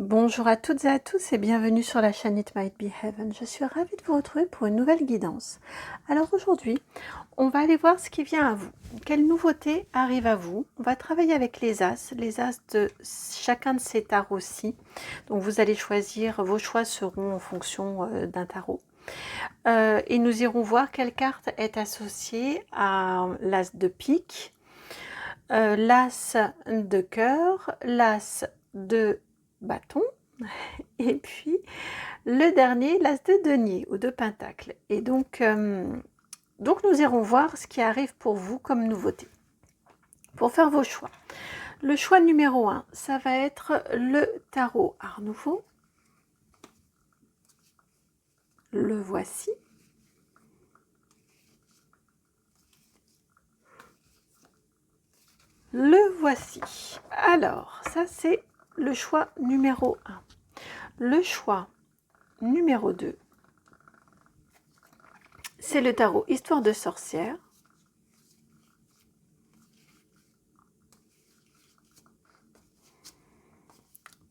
Bonjour à toutes et à tous et bienvenue sur la chaîne It Might Be Heaven. Je suis ravie de vous retrouver pour une nouvelle guidance. Alors aujourd'hui, on va aller voir ce qui vient à vous. Quelle nouveauté arrive à vous? On va travailler avec les as de chacun de ces tarots-ci. Donc vous allez choisir, vos choix seront en fonction d'un tarot. Et nous irons voir quelle carte est associée à l'as de pique, l'as de cœur, l'as de bâton et puis le dernier, l'as de denier ou de pentacle. Et donc nous irons voir ce qui arrive pour vous comme nouveauté. Pour faire vos choix, le choix numéro 1, ça va être le tarot Art Nouveau. Le voici. Le voici. Alors, ça c'est le choix numéro 1. Le choix numéro 2, c'est le tarot Histoire de sorcière.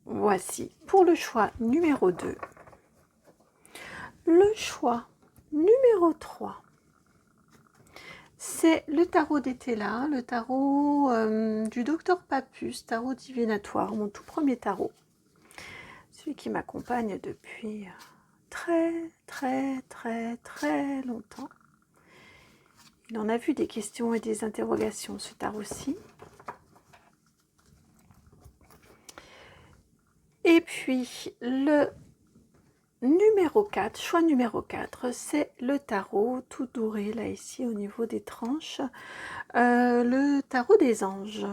Voici pour le choix numéro 2. Le choix numéro 3, c'est le tarot d'Éthéla, le tarot du docteur Papus, tarot divinatoire, mon tout premier tarot. Celui qui m'accompagne depuis très longtemps. Il en a vu des questions et des interrogations, ce tarot-ci. Et puis, le numéro 4, choix numéro 4, c'est le tarot tout doré, là, ici, au niveau des tranches. Le tarot des anges.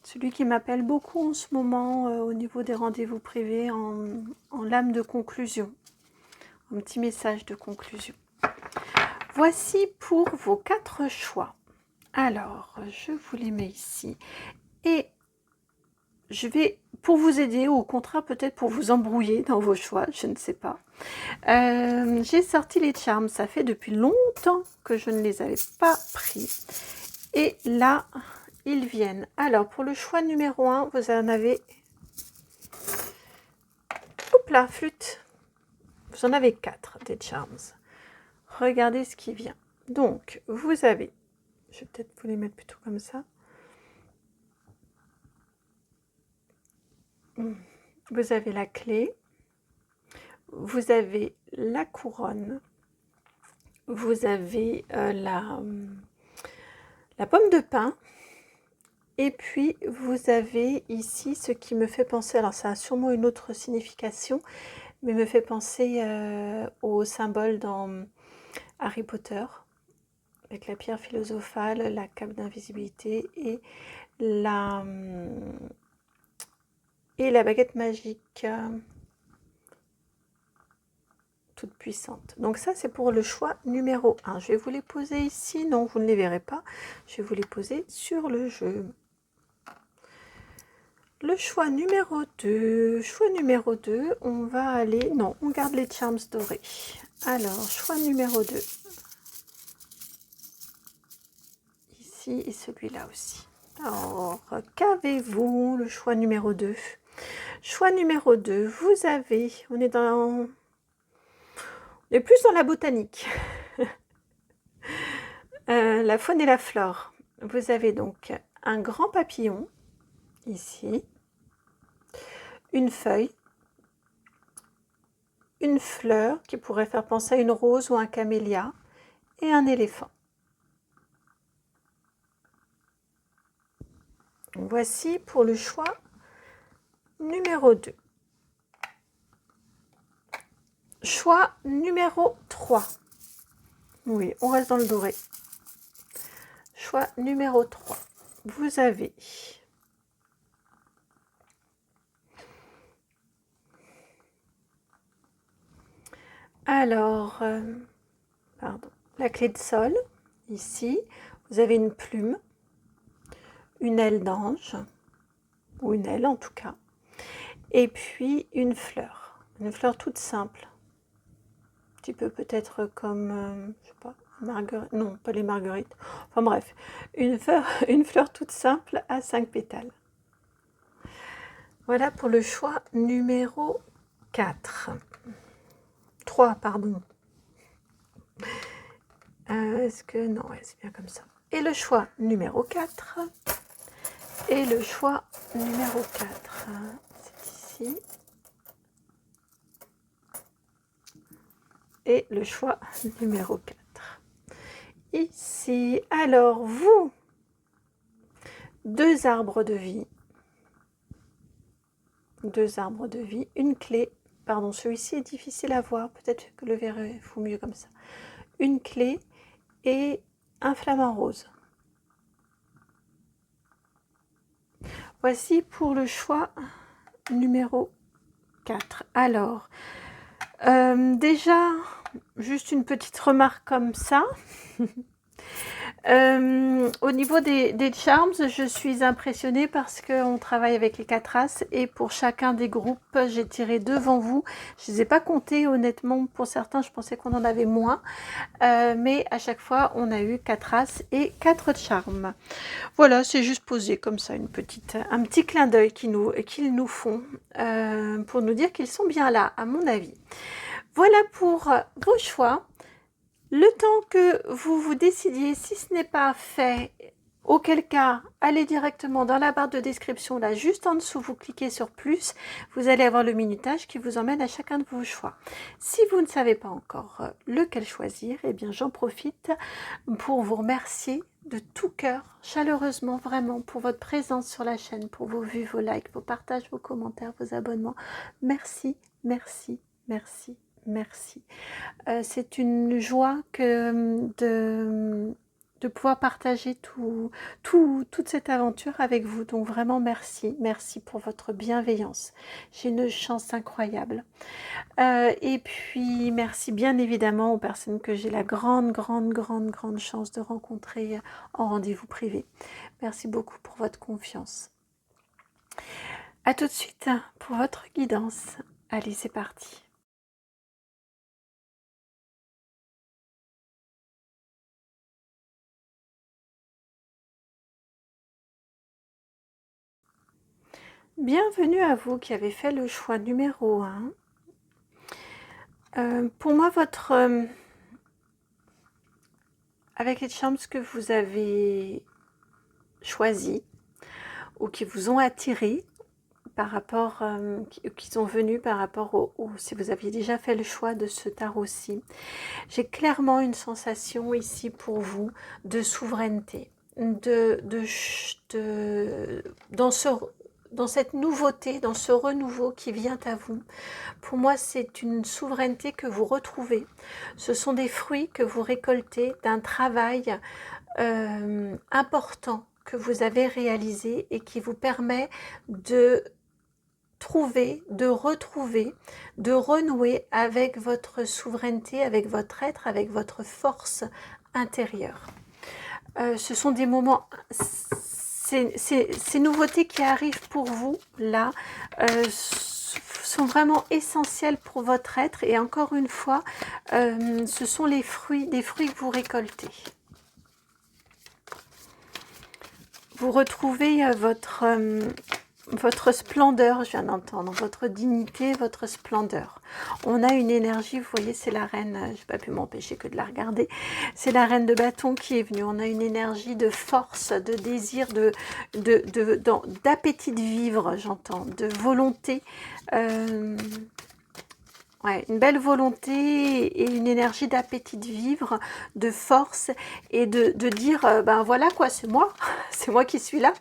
Celui qui m'appelle beaucoup en ce moment au niveau des rendez-vous privés en lame de conclusion. Un petit message de conclusion. Voici pour vos 4 choix. Alors, je vous les mets ici. Et je vais, pour vous aider, ou au contraire peut-être pour vous embrouiller dans vos choix, je ne sais pas. J'ai sorti les charms, ça fait depuis longtemps que je ne les avais pas pris. Et là, ils viennent. Alors, pour le choix numéro 1, vous en avez... Hop là, flûte. Vous en avez 4 des charms. Regardez ce qui vient. Donc, vous avez... Je vais peut-être vous les mettre plutôt comme ça. Vous avez la clé. Vous avez la couronne. Vous avez la pomme de pin. Et puis, vous avez ici ce qui me fait penser, alors ça a sûrement une autre signification, mais me fait penser au symbole dans Harry Potter, avec la pierre philosophale, la cape d'invisibilité et la baguette magique toute puissante. Donc ça, c'est pour le choix numéro 1. Je vais vous les poser ici. Non, vous ne les verrez pas. Je vais vous les poser sur le jeu. Le choix numéro 2. Choix numéro 2, on va aller... Non, on garde les charms dorés. Alors, choix numéro 2. Ici et celui-là aussi. Alors, qu'avez-vous, le choix numéro 2? Choix numéro 2, vous avez... On est plus dans la botanique. La faune et la flore. Vous avez donc un grand papillon, ici, une feuille, une fleur qui pourrait faire penser à une rose ou un camélia, et un éléphant. Voici pour le choix numéro 2. Choix numéro 3. Oui, on reste dans le doré. Choix numéro 3. Vous avez alors la clé de sol, ici. Vous avez une plume, une aile d'ange, ou une aile en tout cas, et puis une fleur toute simple. Un petit peu peut-être comme, je sais pas, marguerite, non, pas les marguerites. Enfin bref, une fleur toute simple à 5 pétales. Voilà pour le choix numéro 4. 3, pardon. Est-ce que... Non, ouais, c'est bien comme ça. Et le choix numéro 4. Et le choix numéro 4. C'est ici. Et le choix numéro 4. Ici. Alors, vous, 2 arbres de vie. 2 arbres de vie. Une clé. Pardon, celui-ci est difficile à voir. Peut-être que le verrez-vous mieux comme ça. Une clé et un flamant rose. Voici pour le choix numéro 4. Alors, déjà, juste une petite remarque comme ça. Au niveau des charms, je suis impressionnée parce qu'on travaille avec les 4 races et pour chacun des groupes, j'ai tiré devant vous. Je ne les ai pas comptés honnêtement, pour certains je pensais qu'on en avait moins, mais à chaque fois on a eu 4 races et 4 charms. Voilà, c'est juste posé comme ça, un petit clin d'œil qu'ils nous font pour nous dire qu'ils sont bien là, à mon avis. Voilà pour vos choix. Le temps que vous vous décidiez, si ce n'est pas fait, auquel cas, allez directement dans la barre de description, là, juste en dessous, vous cliquez sur plus, vous allez avoir le minutage qui vous emmène à chacun de vos choix. Si vous ne savez pas encore lequel choisir, eh bien, j'en profite pour vous remercier de tout cœur, chaleureusement, vraiment, pour votre présence sur la chaîne, pour vos vues, vos likes, vos partages, vos commentaires, vos abonnements. Merci, merci, merci. Merci. C'est une joie de pouvoir partager toute cette aventure avec vous. Donc vraiment merci. Merci pour votre bienveillance. J'ai une chance incroyable. Et puis merci bien évidemment aux personnes que j'ai la grande chance de rencontrer en rendez-vous privé. Merci beaucoup pour votre confiance. À tout de suite pour votre guidance. Allez, c'est parti. Bienvenue à vous qui avez fait le choix numéro 1. Pour moi, avec les charms que vous avez choisis ou qui vous ont attiré par rapport, qui sont venus par rapport si vous aviez déjà fait le choix de ce tarot-ci, j'ai clairement une sensation ici pour vous de souveraineté, dans cette nouveauté, dans ce renouveau qui vient à vous. Pour moi, c'est une souveraineté que vous retrouvez. Ce sont des fruits que vous récoltez d'un travail important que vous avez réalisé et qui vous permet de trouver, de retrouver, de renouer avec votre souveraineté, avec votre être, avec votre force intérieure. Ce sont des moments... Ces nouveautés qui arrivent pour vous, là, sont vraiment essentielles pour votre être. Et encore une fois, ce sont des fruits que vous récoltez. Vous retrouvez votre splendeur, je viens d'entendre, votre dignité, votre splendeur. On a une énergie, vous voyez, c'est la reine, je n'ai pas pu m'empêcher que de la regarder, c'est la reine de bâton qui est venue. On a une énergie de force, de désir, d'appétit de vivre, j'entends, de volonté. Ouais, une belle volonté et une énergie d'appétit de vivre, de force et de dire, ben voilà quoi, c'est moi qui suis là.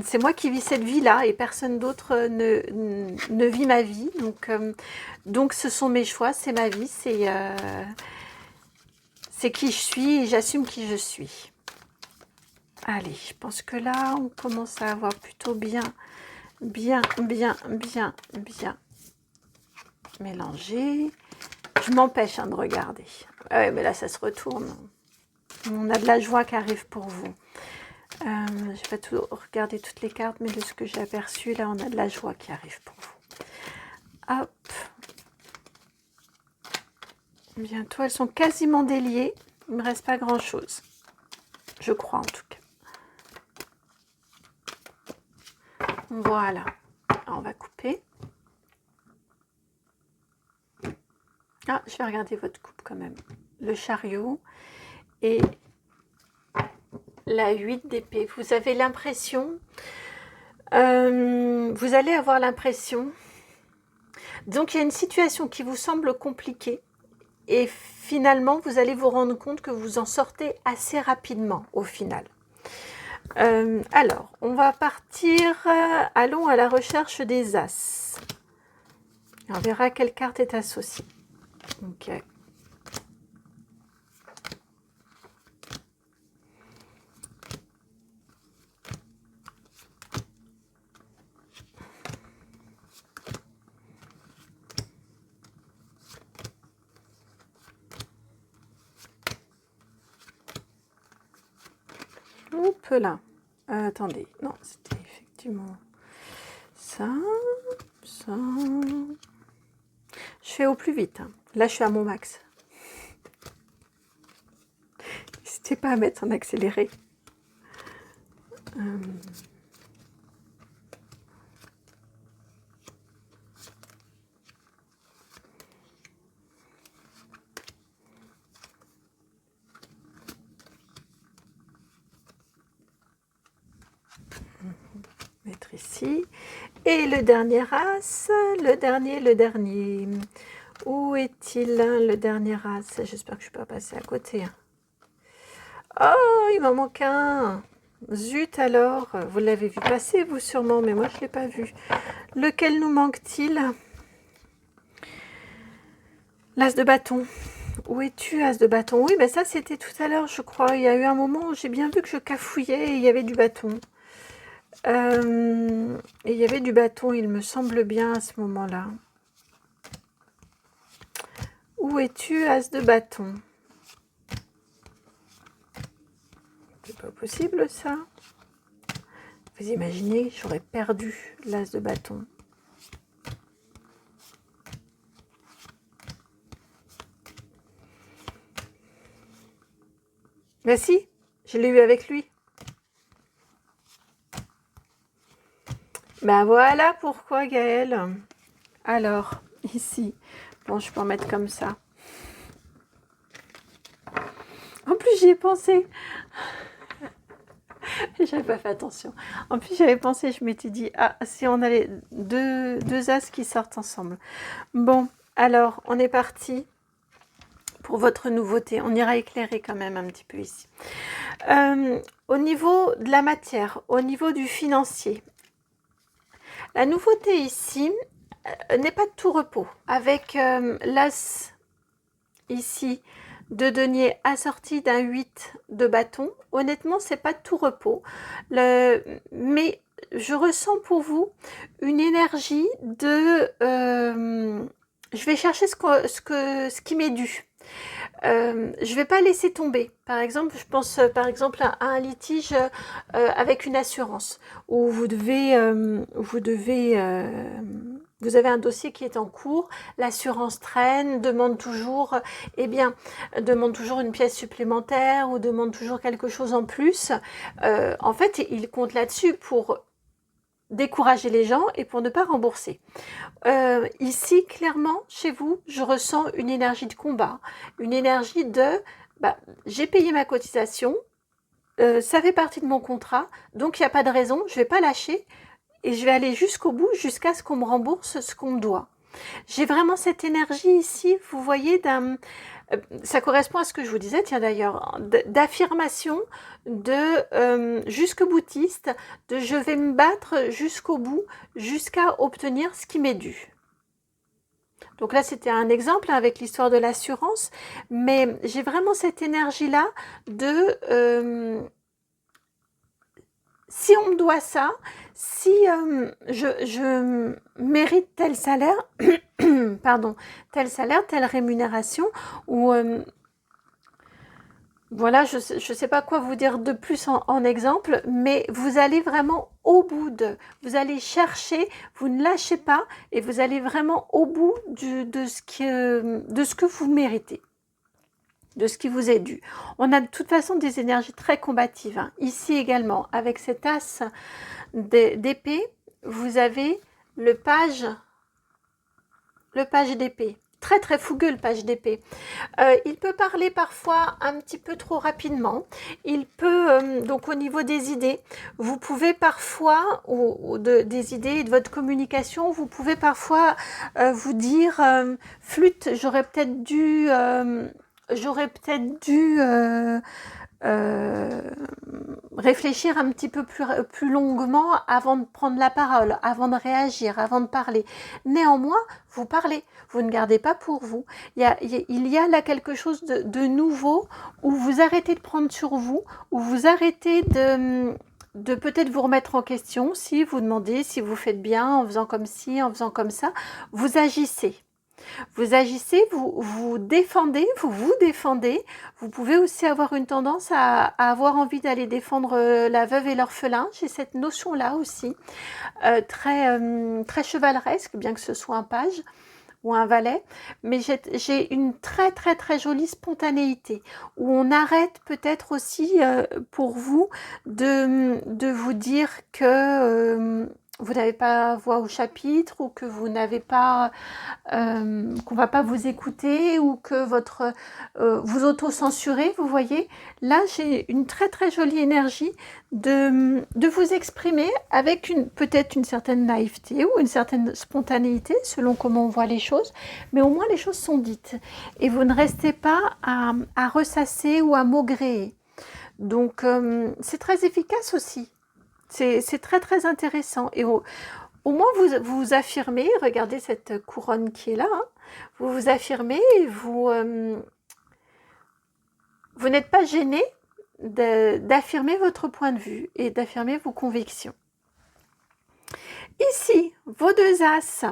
C'est moi qui vis cette vie-là et personne d'autre ne vit ma vie. Donc ce sont mes choix, c'est ma vie, c'est qui je suis et j'assume qui je suis. Allez, je pense que là, on commence à avoir plutôt bien mélangé. Je m'empêche de regarder. Ah ouais, mais là, ça se retourne. On a de la joie qui arrive pour vous. Je ne vais pas tout regarder toutes les cartes, mais de ce que j'ai aperçu, là, on a de la joie qui arrive pour vous. Hop. Bientôt, elles sont quasiment déliées. Il ne me reste pas grand-chose. Je crois en tout cas. Voilà. Alors, on va couper. Ah, je vais regarder votre coupe quand même. Le chariot et la 8 d'épée. Vous avez l'impression... vous allez avoir l'impression... Donc, il y a une situation qui vous semble compliquée. Et finalement, vous allez vous rendre compte que vous en sortez assez rapidement au final. Alors, on va partir, allons à la recherche des As. On verra quelle carte est associée. Ok. Hop là. Attendez, non, c'était effectivement ça, ça. Je fais au plus vite. Hein. Là, je suis à mon max. N'hésitez pas à mettre en accéléré. Mettre ici. Et le dernier as, le dernier. Où est-il le dernier as? J'espère que je ne suis pas passée à côté. Oh, il m'en manque un. Zut alors, vous l'avez vu passer vous sûrement, mais moi je ne l'ai pas vu. Lequel nous manque-t-il? L'as de bâton. Où es-tu, as de bâton? Oui, ben ça c'était tout à l'heure, je crois. Il y a eu un moment où j'ai bien vu que je cafouillais et il y avait du bâton. Et il y avait du bâton, il me semble bien à ce moment-là. Où es-tu, as de bâton? C'est pas possible ça. Vous imaginez, j'aurais perdu l'as de bâton. Ben si, je l'ai eu avec lui. Ben voilà pourquoi, Gaëlle. Alors, ici, bon, je peux en mettre comme ça. En plus, j'y ai pensé. J'avais pas fait attention. En plus, j'avais pensé, je m'étais dit, ah, si on a les deux as qui sortent ensemble. Bon, alors, on est parti pour votre nouveauté. On ira éclairer quand même un petit peu ici. Au niveau de la matière, au niveau du financier, la nouveauté ici n'est pas de tout repos. Avec l'as ici de denier assorti d'un 8 de bâton, honnêtement, c'est pas de tout repos. Mais je ressens pour vous une énergie de... je vais chercher ce qui m'est dû. Je vais pas laisser tomber. Par exemple, je pense par exemple à un litige avec une assurance où vous avez un dossier qui est en cours, l'assurance traîne, demande toujours une pièce supplémentaire ou demande toujours quelque chose en plus. En fait, il compte là-dessus pour décourager les gens et pour ne pas rembourser. Ici, clairement, chez vous, je ressens une énergie de combat, une énergie de j'ai payé ma cotisation, ça fait partie de mon contrat, donc il n'y a pas de raison, je ne vais pas lâcher et je vais aller jusqu'au bout, jusqu'à ce qu'on me rembourse ce qu'on me doit. J'ai vraiment cette énergie ici, vous voyez, ça correspond à ce que je vous disais, tiens d'ailleurs, d'affirmation, de jusqu'au boutiste, de je vais me battre jusqu'au bout, jusqu'à obtenir ce qui m'est dû. Donc là, c'était un exemple avec l'histoire de l'assurance, mais j'ai vraiment cette énergie-là de si on me doit ça, si je mérite tel salaire, pardon, tel salaire, telle rémunération, ou Voilà, je sais pas quoi vous dire de plus en exemple, mais vous allez vraiment au bout vous allez chercher, vous ne lâchez pas et vous allez vraiment au bout de ce que vous méritez, de ce qui vous est dû. On a de toute façon des énergies très combatives, hein. Ici également, avec cet as d'épée, vous avez le page d'épée. Très très fougueux le page d'épée. Il peut parler parfois un petit peu trop rapidement. Il peut, donc au niveau des idées, vous pouvez parfois, des idées et de votre communication, vous pouvez parfois vous dire, flûte, j'aurais peut-être dû euh, réfléchir un petit peu plus longuement avant de prendre la parole, avant de réagir, avant de parler. Néanmoins, vous parlez, vous ne gardez pas pour vous. Il y a là quelque chose de nouveau où vous arrêtez de prendre sur vous, où vous arrêtez de peut-être vous remettre en question, si vous demandez si vous faites bien en faisant comme ci, en faisant comme ça, vous agissez. Vous agissez, vous défendez, vous défendez. Vous pouvez aussi avoir une tendance à avoir envie d'aller défendre la veuve et l'orphelin. J'ai cette notion-là aussi, très chevaleresque, bien que ce soit un page ou un valet, mais j'ai une très très très jolie spontanéité, où on arrête peut-être aussi pour vous de vous dire que vous n'avez pas voix au chapitre, ou que vous n'avez pas qu'on va pas vous écouter, ou que vous auto-censurez, vous voyez. Là, j'ai une très très jolie énergie de vous exprimer avec peut-être une certaine naïveté ou une certaine spontanéité, selon comment on voit les choses, mais au moins les choses sont dites. Et vous ne restez pas à ressasser ou à maugréer. Donc, c'est très efficace aussi. C'est très très intéressant. Et au moins, vous affirmez, regardez cette couronne qui est là, hein, vous vous affirmez et vous n'êtes pas gêné d'affirmer votre point de vue et d'affirmer vos convictions. Ici, vos deux as.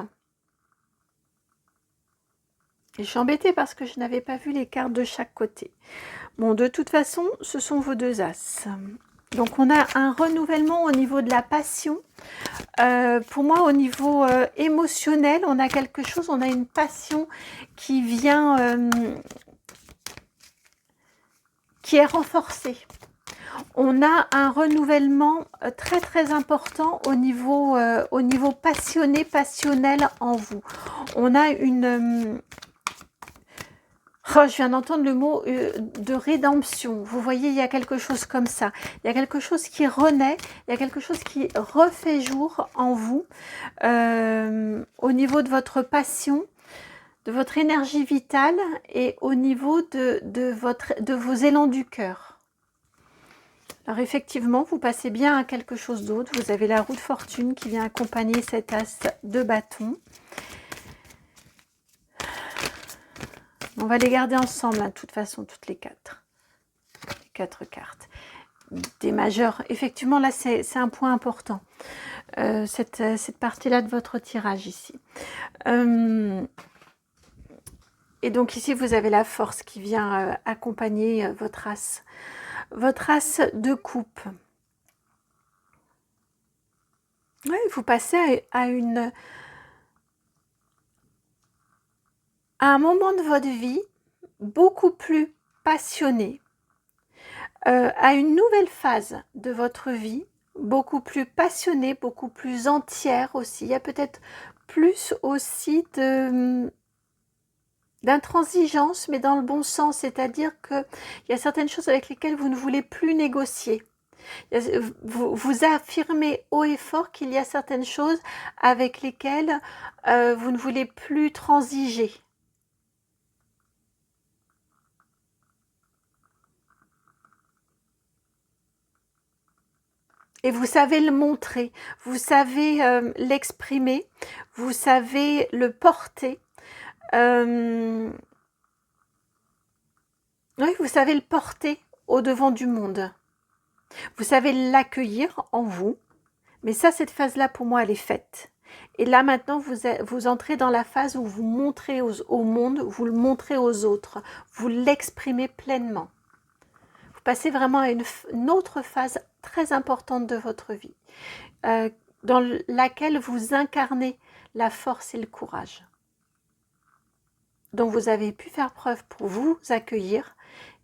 Et je suis embêtée parce que je n'avais pas vu les cartes de chaque côté. Bon, de toute façon, ce sont vos deux as. Donc, on a un renouvellement au niveau de la passion. Pour moi, au niveau émotionnel, on a quelque chose, on a une passion qui vient, qui est renforcée. On a un renouvellement très très important au niveau passionné, passionnel en vous. On a une... Oh, je viens d'entendre le mot de rédemption. Vous voyez, il y a quelque chose comme ça. Il y a quelque chose qui renaît, il y a quelque chose qui refait jour en vous, au niveau de votre passion, de votre énergie vitale et au niveau de vos élans du cœur. Alors effectivement, vous passez bien à quelque chose d'autre. Vous avez la roue de fortune qui vient accompagner cet as de bâton. On va les garder ensemble, hein, de toute façon, toutes les quatre. Les quatre cartes. Des majeurs. Effectivement, là, c'est un point important. Cette partie-là de votre tirage ici. Et donc ici, vous avez la force qui vient accompagner votre as. Votre as de coupe. Ouais, vous passez à un moment de votre vie beaucoup plus passionné, à une nouvelle phase de votre vie, beaucoup plus passionnée, beaucoup plus entière aussi. Il y a peut-être plus aussi d'intransigeance, mais dans le bon sens, c'est-à-dire qu'il y a certaines choses avec lesquelles vous ne voulez plus négocier. Vous affirmez haut et fort qu'il y a certaines choses avec lesquelles vous ne voulez plus transiger. Et vous savez le montrer, vous savez l'exprimer, vous savez le porter. Oui, vous savez le porter au devant du monde. Vous savez l'accueillir en vous. Mais ça, cette phase-là, pour moi, elle est faite. Et là, maintenant, vous entrez dans la phase où vous montrez au monde, vous le montrez aux autres. Vous l'exprimez pleinement. passez vraiment à une autre phase très importante de votre vie, dans laquelle vous incarnez la force et le courage, dont vous avez pu faire preuve pour vous accueillir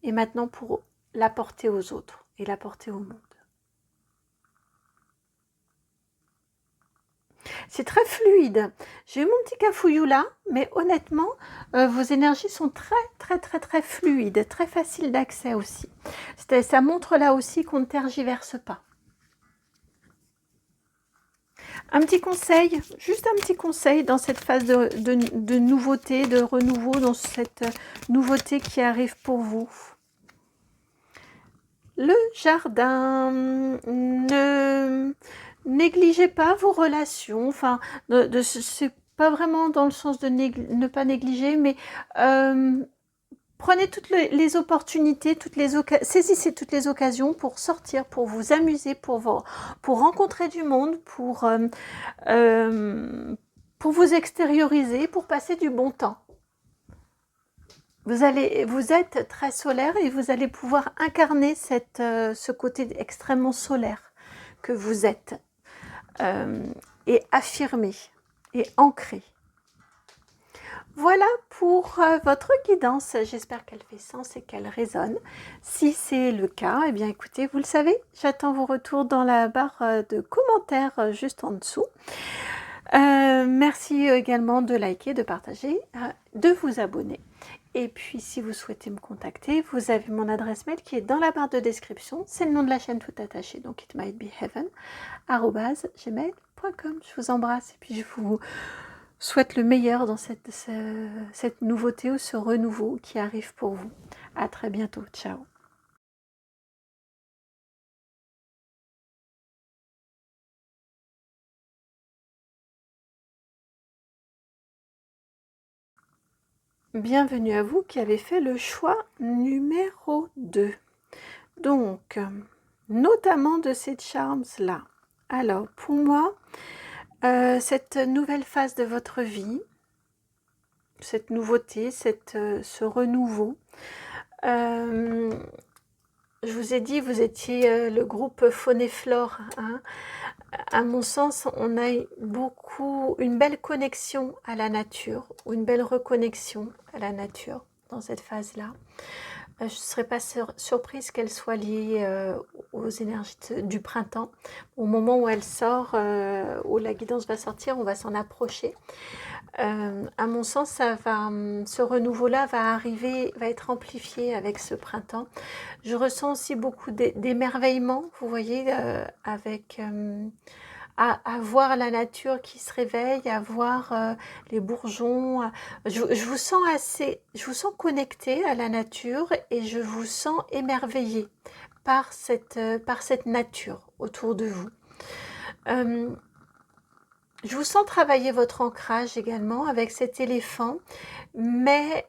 et maintenant pour l'apporter aux autres et l'apporter au monde. C'est très fluide. J'ai eu mon petit cafouillou là, mais honnêtement, vos énergies sont très fluides, très faciles d'accès aussi. Ça montre là aussi qu'on ne tergiverse pas. Un petit conseil, juste un petit conseil dans cette phase de nouveauté, de renouveau, dans cette nouveauté qui arrive pour vous. Le jardin, ne négligez pas vos relations, enfin, c'est pas vraiment dans le sens de ne pas négliger, mais prenez toutes les opportunités, saisissez toutes les occasions pour sortir, pour vous amuser, pour rencontrer du monde, pour vous extérioriser, pour passer du bon temps. Vous êtes très solaire et vous allez pouvoir incarner ce côté extrêmement solaire que vous êtes et affirmer et ancrer. Voilà pour votre guidance. J'espère qu'elle fait sens et qu'elle résonne. Si c'est le cas, eh bien écoutez, vous le savez, j'attends vos retours dans la barre de commentaires juste en dessous. Merci également de liker, de partager, de vous abonner. Et puis, si vous souhaitez me contacter, vous avez mon adresse mail qui est dans la barre de description. C'est le nom de la chaîne tout attaché, donc itmightbeheaven@gmail.com. Je vous embrasse et puis je vous souhaite le meilleur dans cette nouveauté ou ce renouveau qui arrive pour vous. À très bientôt. Ciao. Bienvenue à vous qui avez fait le choix numéro 2. Donc, notamment de ces charms-là. Alors, pour moi, cette nouvelle phase de votre vie, cette nouveauté, ce renouveau, je vous ai dit, vous étiez le groupe Faune et Flore, hein. À mon sens, on a une belle connexion à la nature, ou une belle reconnexion à la nature dans cette phase-là. Je ne serais pas surprise qu'elle soit liée aux énergies du printemps. Au moment où elle sort, où la guidance va sortir, on va s'en approcher. À mon sens, ce renouveau-là va être amplifié avec ce printemps. Je ressens aussi beaucoup d'émerveillement, vous voyez, avec à voir la nature qui se réveille, à voir les bourgeons. Je vous sens connecté à la nature et je vous sens émerveillé par cette nature autour de vous. Je vous sens travailler votre ancrage également avec cet éléphant, mais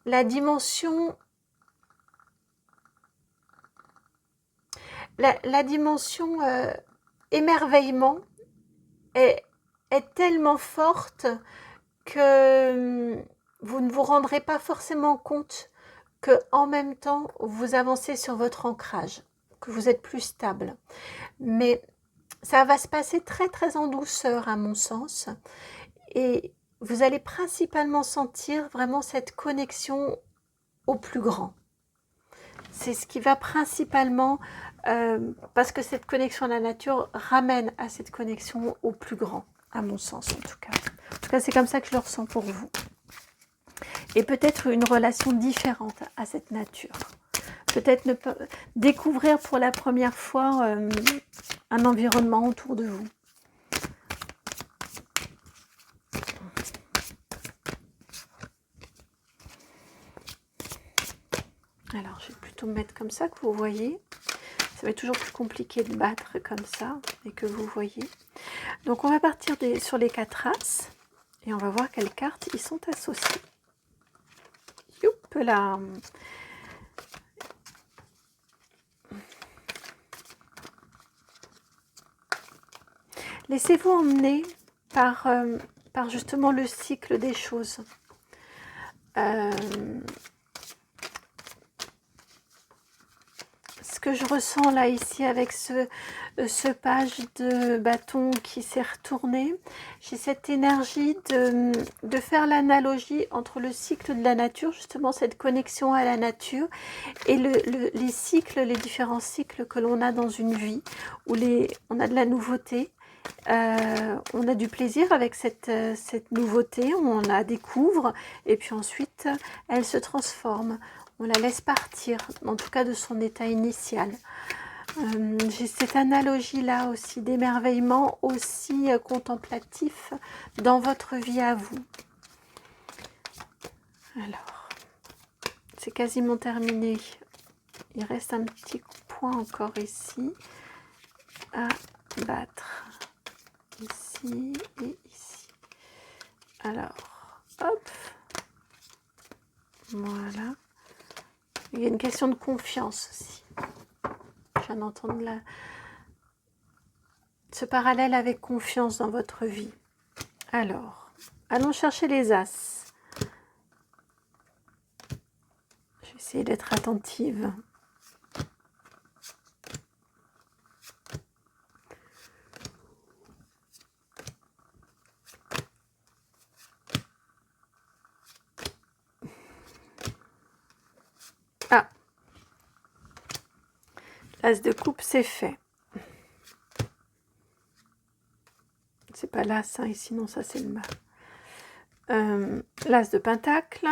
la dimension émerveillement est tellement forte que vous ne vous rendrez pas forcément compte que en même temps vous avancez sur votre ancrage, que vous êtes plus stable. Mais ça va se passer très en douceur à mon sens, et vous allez principalement sentir vraiment cette connexion au plus grand. C'est ce qui va principalement, parce que cette connexion à la nature ramène à cette connexion au plus grand, à mon sens en tout cas. En tout cas, c'est comme ça que je le ressens pour vous. Et peut-être une relation différente à cette nature. Peut-être découvrir pour la première fois un environnement autour de vous. Alors, je vais plutôt me mettre comme ça, que vous voyez. Ça va être toujours plus compliqué de battre comme ça, et que vous voyez. Donc, on va partir sur les 4 as, et on va voir quelles cartes y sont associées. Youp là. Laissez-vous emmener par justement le cycle des choses. que je ressens là, ici, avec ce page de bâton qui s'est retourné. J'ai cette énergie de faire l'analogie entre le cycle de la nature, justement cette connexion à la nature, et les cycles, les différents cycles que l'on a dans une vie, où on a de la nouveauté, on a du plaisir avec cette nouveauté, on la découvre, et puis ensuite, elle se transforme. On la laisse partir, en tout cas de son état initial. J'ai cette analogie-là aussi d'émerveillement, aussi contemplatif dans votre vie à vous. Alors, c'est quasiment terminé. Il reste un petit point encore ici à battre. Ici et ici. Alors, hop. Voilà. Il y a une question de confiance aussi. Je viens d'entendre ce parallèle avec confiance dans votre vie. Alors, allons chercher les As. Je vais essayer d'être attentive. Ah, l'As de coupe, c'est fait. C'est pas l'As, hein, ici, non, ça c'est le mât. L'As de pentacle.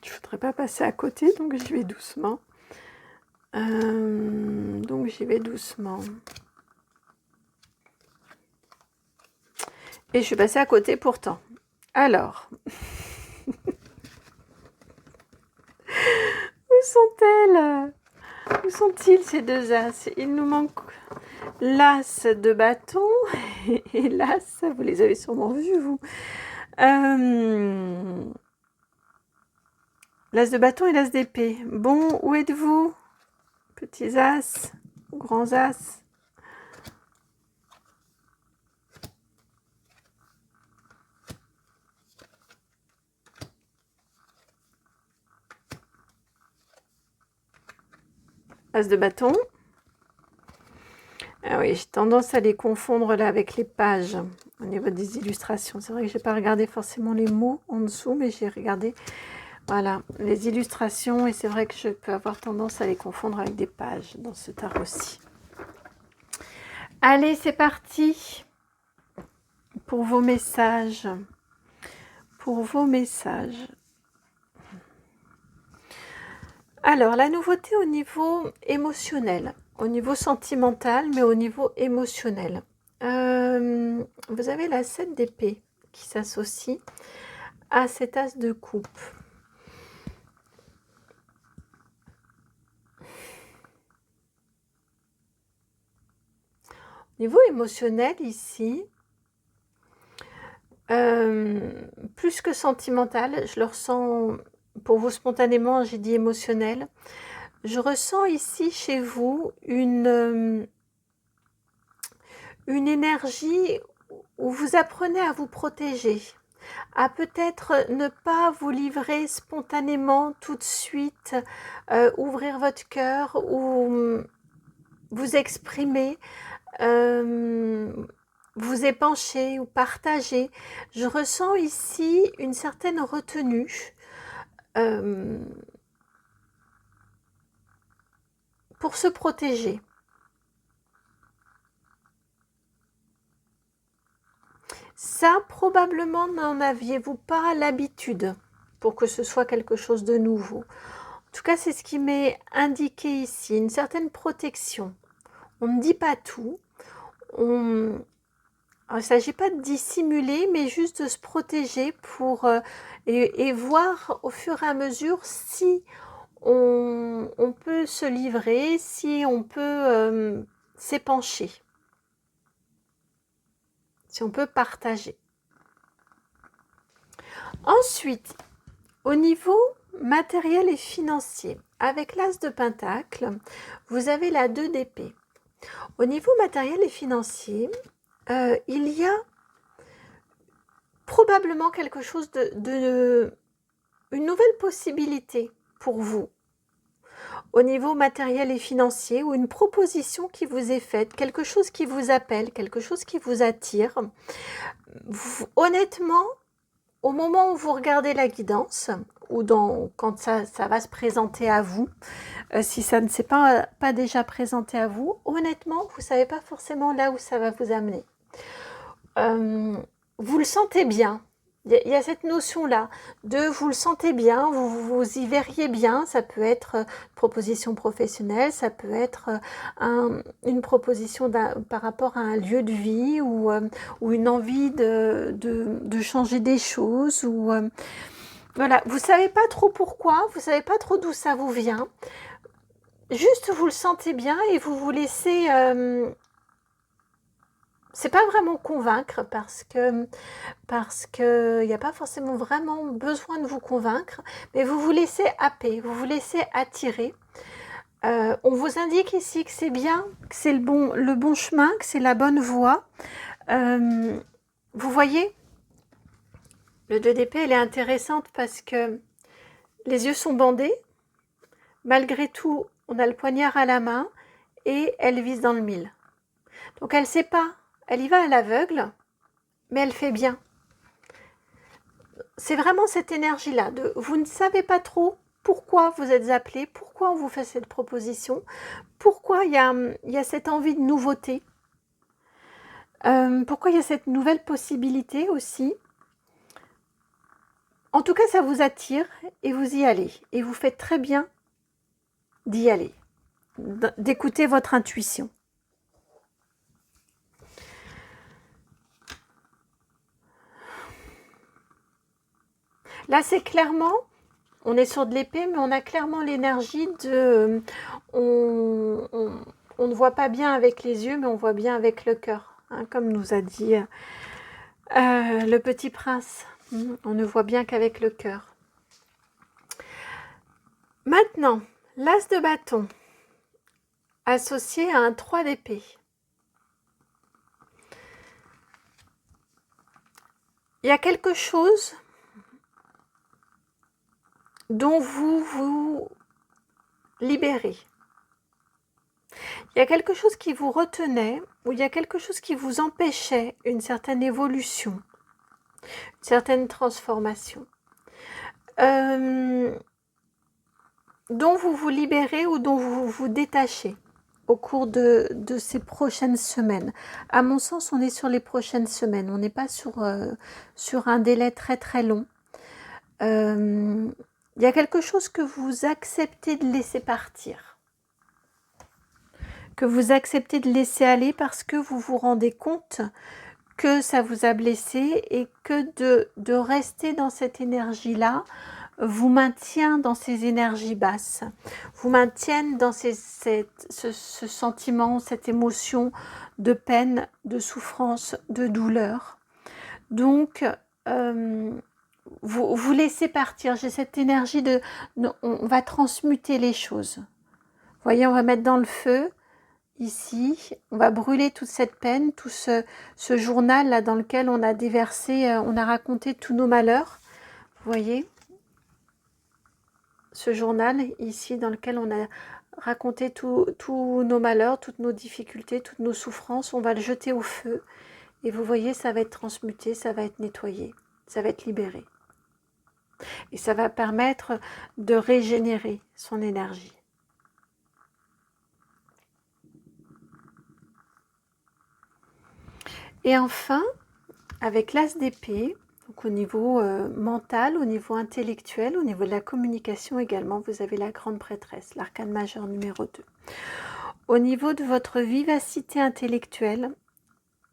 Je ne voudrais pas passer à côté, donc j'y vais doucement. Et je suis passée à côté pourtant. Alors, où sont-elles? Où sont-ils ces deux As? Il nous manque l'As de bâton et l'As, vous les avez sûrement vus, vous. L'As de bâton et l'As d'épée. Bon, où êtes-vous? Petits As, grands As. As de bâton. Ah oui, j'ai tendance à les confondre là avec les pages au niveau des illustrations. C'est vrai que je n'ai pas regardé forcément les mots en dessous, mais j'ai regardé voilà, les illustrations et c'est vrai que je peux avoir tendance à les confondre avec des pages dans ce tarot-ci. Allez, c'est parti pour vos messages. Pour vos messages. Alors, la nouveauté au niveau émotionnel, au niveau sentimental, mais au niveau émotionnel. Vous avez la 7 d'épée qui s'associe à cet As de coupe. Au niveau émotionnel ici, plus que sentimental, je le ressens, pour vous spontanément, j'ai dit émotionnel. Je ressens ici chez vous une énergie où vous apprenez à vous protéger, à peut-être ne pas vous livrer spontanément tout de suite, ouvrir votre cœur ou vous exprimer, vous épancher ou partager. Je ressens ici une certaine retenue pour se protéger. Ça, probablement, n'en aviez-vous pas l'habitude pour que ce soit quelque chose de nouveau. En tout cas, c'est ce qui m'est indiqué ici, une certaine protection. On ne dit pas tout. Il ne s'agit pas de dissimuler, mais juste de se protéger pour et voir au fur et à mesure si on peut se livrer, si on peut s'épancher, si on peut partager. Ensuite, au niveau matériel et financier, avec l'As de Pentacle, vous avez la 2 d'épée. Au niveau matériel et financier, il y a probablement quelque chose une nouvelle possibilité pour vous. Au niveau matériel et financier, ou une proposition qui vous est faite, quelque chose qui vous appelle, quelque chose qui vous attire. Honnêtement, au moment où vous regardez la guidance, ou quand ça va se présenter à vous, si ça ne s'est pas déjà présenté à vous, honnêtement, vous ne savez pas forcément là où ça va vous amener. Vous le sentez bien. Il y a cette notion-là de vous le sentez bien, vous y verriez bien. Ça peut être une proposition professionnelle, ça peut être une proposition par rapport à un lieu de vie ou une envie de changer des choses. Voilà, vous ne savez pas trop pourquoi, vous ne savez pas trop d'où ça vous vient. Juste, vous le sentez bien et vous vous laissez... c'est pas vraiment convaincre parce que il n'y a pas forcément vraiment besoin de vous convaincre, mais vous vous laissez happer, vous vous laissez attirer. On vous indique ici que c'est bien, que c'est le bon chemin, que c'est la bonne voie. Vous voyez, le 2 d'épée, elle est intéressante parce que les yeux sont bandés. Malgré tout, on a le poignard à la main et elle vise dans le mille. Donc elle ne sait pas, elle y va à l'aveugle, mais elle fait bien. C'est vraiment cette énergie-là, vous ne savez pas trop pourquoi vous êtes appelé, pourquoi on vous fait cette proposition, pourquoi il y a cette envie de nouveauté, pourquoi il y a cette nouvelle possibilité aussi. En tout cas, ça vous attire et vous y allez. Et vous faites très bien d'y aller, d'écouter votre intuition. Là, c'est clairement, on est sur de l'épée, mais on a clairement l'énergie de... on ne voit pas bien avec les yeux, mais on voit bien avec le cœur, hein, comme nous a dit le petit prince. On ne voit bien qu'avec le cœur. Maintenant, l'as de bâton, associé à un 3 d'épée. Il y a quelque chose dont vous vous libérez. Il y a quelque chose qui vous retenait, ou il y a quelque chose qui vous empêchait une certaine évolution, une certaine transformation, dont vous vous libérez ou dont vous vous détachez au cours de ces prochaines semaines. À mon sens, on est sur les prochaines semaines, on n'est pas sur un délai très très long. Il y a quelque chose que vous acceptez de laisser partir, que vous acceptez de laisser aller parce que vous vous rendez compte que ça vous a blessé et que de rester dans cette énergie-là vous maintient dans ces énergies basses, vous maintiennent dans ce sentiment, cette émotion de peine, de souffrance, de douleur. Donc, vous laissez partir. J'ai cette énergie on va transmuter les choses. Vous voyez, on va mettre dans le feu, ici, on va brûler toute cette peine, tout ce journal là dans lequel on a déversé, on a raconté tous nos malheurs. Vous voyez, ce journal ici dans lequel on a raconté tous nos malheurs, toutes nos difficultés, toutes nos souffrances, on va le jeter au feu. Et vous voyez, ça va être transmuté, ça va être nettoyé, ça va être libéré. Et ça va permettre de régénérer son énergie. Et enfin, avec l'as d'épée, donc au niveau mental, au niveau intellectuel, au niveau de la communication également, vous avez la grande prêtresse, l'arcane majeur numéro 2. Au niveau de votre vivacité intellectuelle,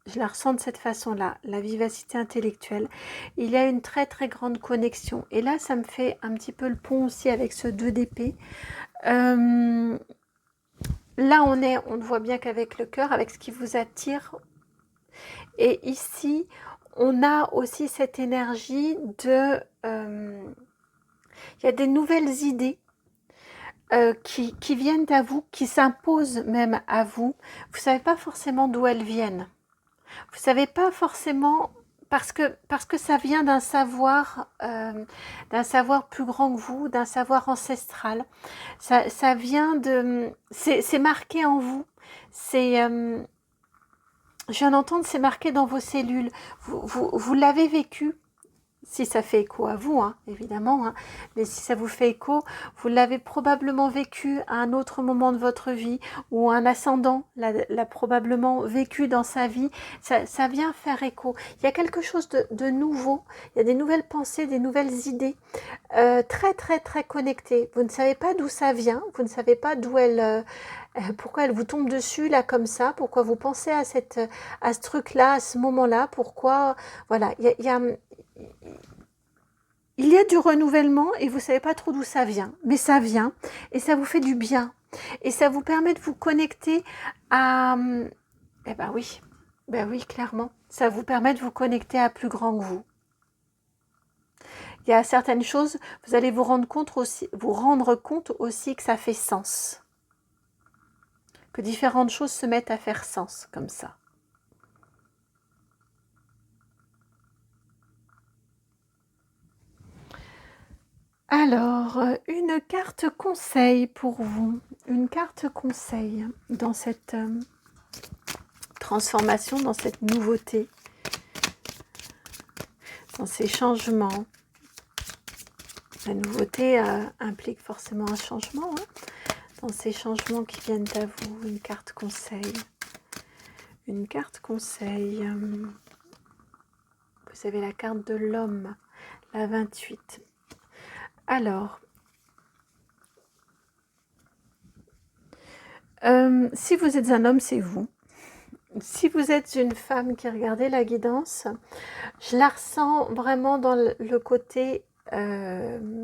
je la ressens de cette façon-là, la vivacité intellectuelle. Il y a une très très grande connexion. Et là, ça me fait un petit peu le pont aussi avec ce 2 d'épée. Là, on ne voit bien qu'avec le cœur, avec ce qui vous attire. Et ici, on a aussi cette énergie de... il y a des nouvelles idées qui viennent à vous, qui s'imposent même à vous. Vous ne savez pas forcément d'où elles viennent. Vous ne savez pas forcément... Parce que ça vient d'un savoir plus grand que vous, d'un savoir ancestral. Ça vient de... C'est marqué en vous. C'est... je viens d'entendre, c'est marqué dans vos cellules. Vous l'avez vécu, si ça fait écho à vous, hein, évidemment, hein, mais si ça vous fait écho, vous l'avez probablement vécu à un autre moment de votre vie, ou un ascendant l'a probablement vécu dans sa vie, ça vient faire écho. Il y a quelque chose de nouveau, il y a des nouvelles pensées, des nouvelles idées, très très très connectées. Vous ne savez pas d'où ça vient, vous ne savez pas d'où pourquoi elle vous tombe dessus là comme ça, pourquoi vous pensez à ce truc-là, à ce moment-là, pourquoi, voilà, il y a du renouvellement et vous ne savez pas trop d'où ça vient, mais ça vient et ça vous fait du bien et ça vous permet de vous connecter à, ben oui, clairement, ça vous permet de vous connecter à plus grand que vous. Il y a certaines choses, vous allez vous rendre compte aussi que ça fait sens. Que différentes choses se mettent à faire sens comme ça. Alors, une carte conseil pour vous. Une carte conseil dans cette transformation, dans cette nouveauté, dans ces changements. La nouveauté implique forcément un changement. Hein. Dans ces changements qui viennent à vous, une carte conseil. Une carte conseil. Vous avez la carte de l'homme, la 28. Alors, si vous êtes un homme, c'est vous. Si vous êtes une femme qui regardez la guidance, je la ressens vraiment dans le côté... je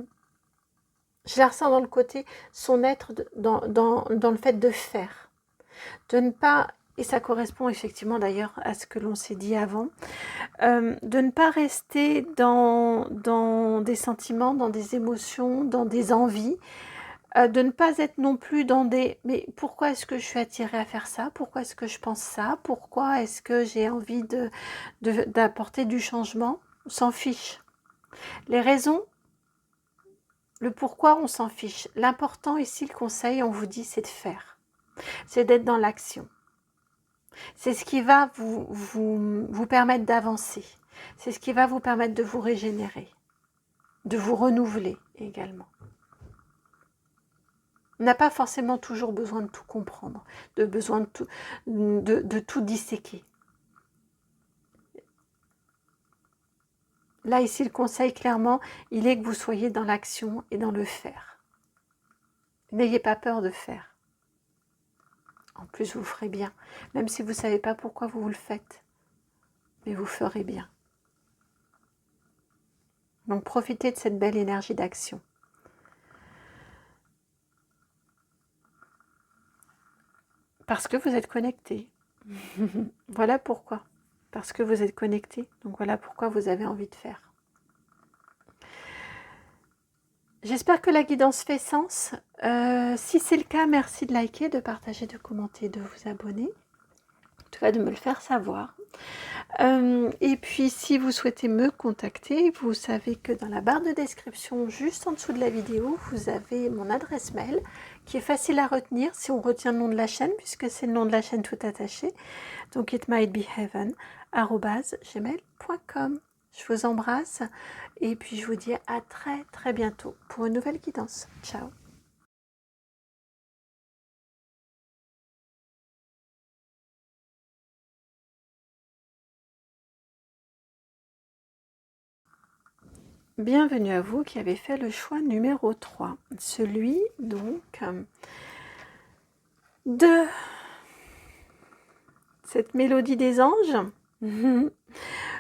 la ressens dans le côté, son être, dans le fait de faire. De ne pas, et ça correspond effectivement d'ailleurs à ce que l'on s'est dit avant, de ne pas rester dans des sentiments, dans des émotions, dans des envies, de ne pas être non plus dans des... Mais pourquoi est-ce que je suis attirée à faire ça? Pourquoi est-ce que je pense ça? Pourquoi est-ce que j'ai envie d'apporter du changement? On s'en fiche. Les raisons, le pourquoi, on s'en fiche. L'important ici, le conseil, on vous dit, c'est de faire. C'est d'être dans l'action. C'est ce qui va vous permettre d'avancer. C'est ce qui va vous permettre de vous régénérer, de vous renouveler également. On n'a pas forcément toujours besoin de tout comprendre, de tout disséquer. Là, ici, le conseil, clairement, il est que vous soyez dans l'action et dans le faire. N'ayez pas peur de faire. En plus, vous ferez bien, même si vous ne savez pas pourquoi vous le faites. Mais vous ferez bien. Donc, profitez de cette belle énergie d'action. Parce que vous êtes connecté. Voilà pourquoi. Parce que vous êtes connecté. Donc, voilà pourquoi vous avez envie de faire. J'espère que la guidance fait sens. Si c'est le cas, merci de liker, de partager, de commenter, de vous abonner. En tout cas, de me le faire savoir. Et puis, si vous souhaitez me contacter, vous savez que dans la barre de description, juste en dessous de la vidéo, vous avez mon adresse mail qui est facile à retenir si on retient le nom de la chaîne, puisque c'est le nom de la chaîne tout attaché. Donc, itmightbeheaven@gmail.com. Je vous embrasse et puis je vous dis à très très bientôt pour une nouvelle guidance. Ciao. Bienvenue à vous qui avez fait le choix numéro 3, celui donc de cette mélodie des anges.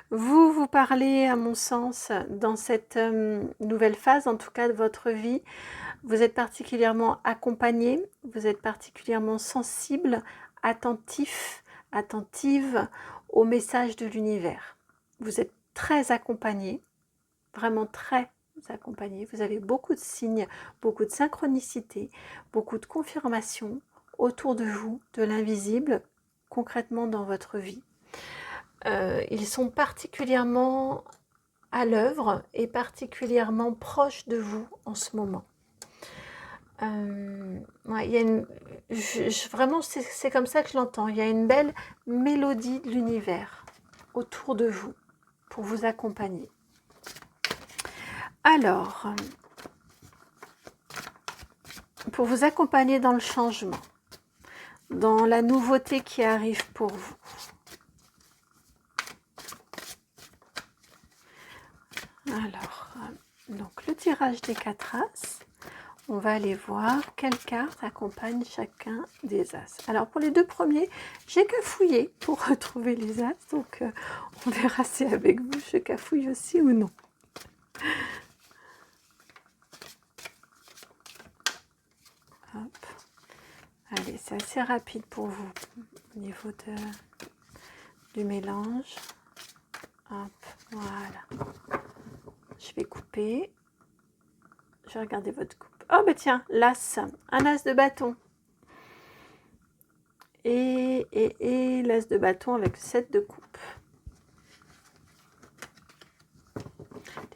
Vous parlez, à mon sens, dans cette nouvelle phase, en tout cas de votre vie. Vous êtes particulièrement accompagné, vous êtes particulièrement sensible, attentif, attentive au message de l'univers. Vous êtes très accompagné, vraiment très accompagné. Vous avez beaucoup de signes, beaucoup de synchronicité, beaucoup de confirmations autour de vous, de l'invisible, concrètement dans votre vie. Ils sont particulièrement à l'œuvre et particulièrement proches de vous en ce moment. Ouais, il y a vraiment, c'est comme ça que je l'entends. Il y a une belle mélodie de l'univers autour de vous pour vous accompagner. Alors, pour vous accompagner dans le changement, dans la nouveauté qui arrive pour vous. Alors, donc le tirage des 4 As, on va aller voir quelle carte accompagne chacun des As. Alors pour les 2 premiers, j'ai cafouillé pour retrouver les As, donc on verra si avec vous je cafouille aussi ou non. Hop. Allez, c'est assez rapide pour vous au niveau du mélange. Hop, voilà. Je vais couper. Je vais regarder votre coupe. Oh, bah tiens, l'As. Un As de bâton. Et l'As de bâton avec 7 de coupe.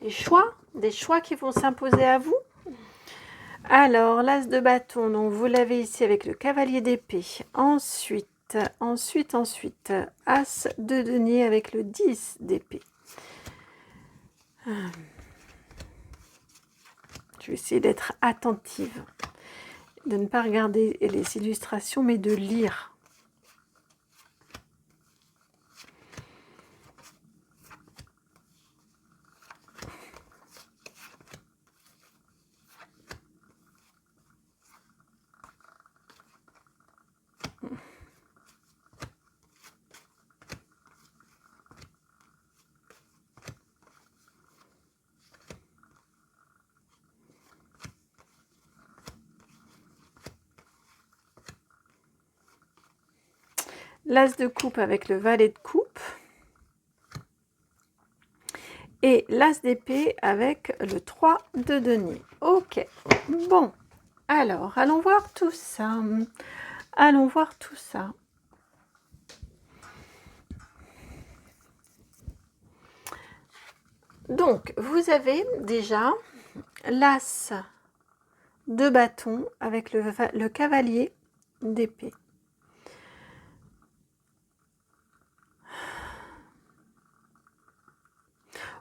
Des choix qui vont s'imposer à vous. Alors, l'As de bâton, donc vous l'avez ici avec le cavalier d'épée. Ensuite, As de denier avec le 10 d'épée. Je vais essayer d'être attentive, de ne pas regarder les illustrations, mais de lire. L'As de coupe avec le valet de coupe. Et l'As d'épée avec le 3 de denier. Ok, bon. Alors, allons voir tout ça. Allons voir tout ça. Donc, vous avez déjà l'As de bâton avec le cavalier d'épée.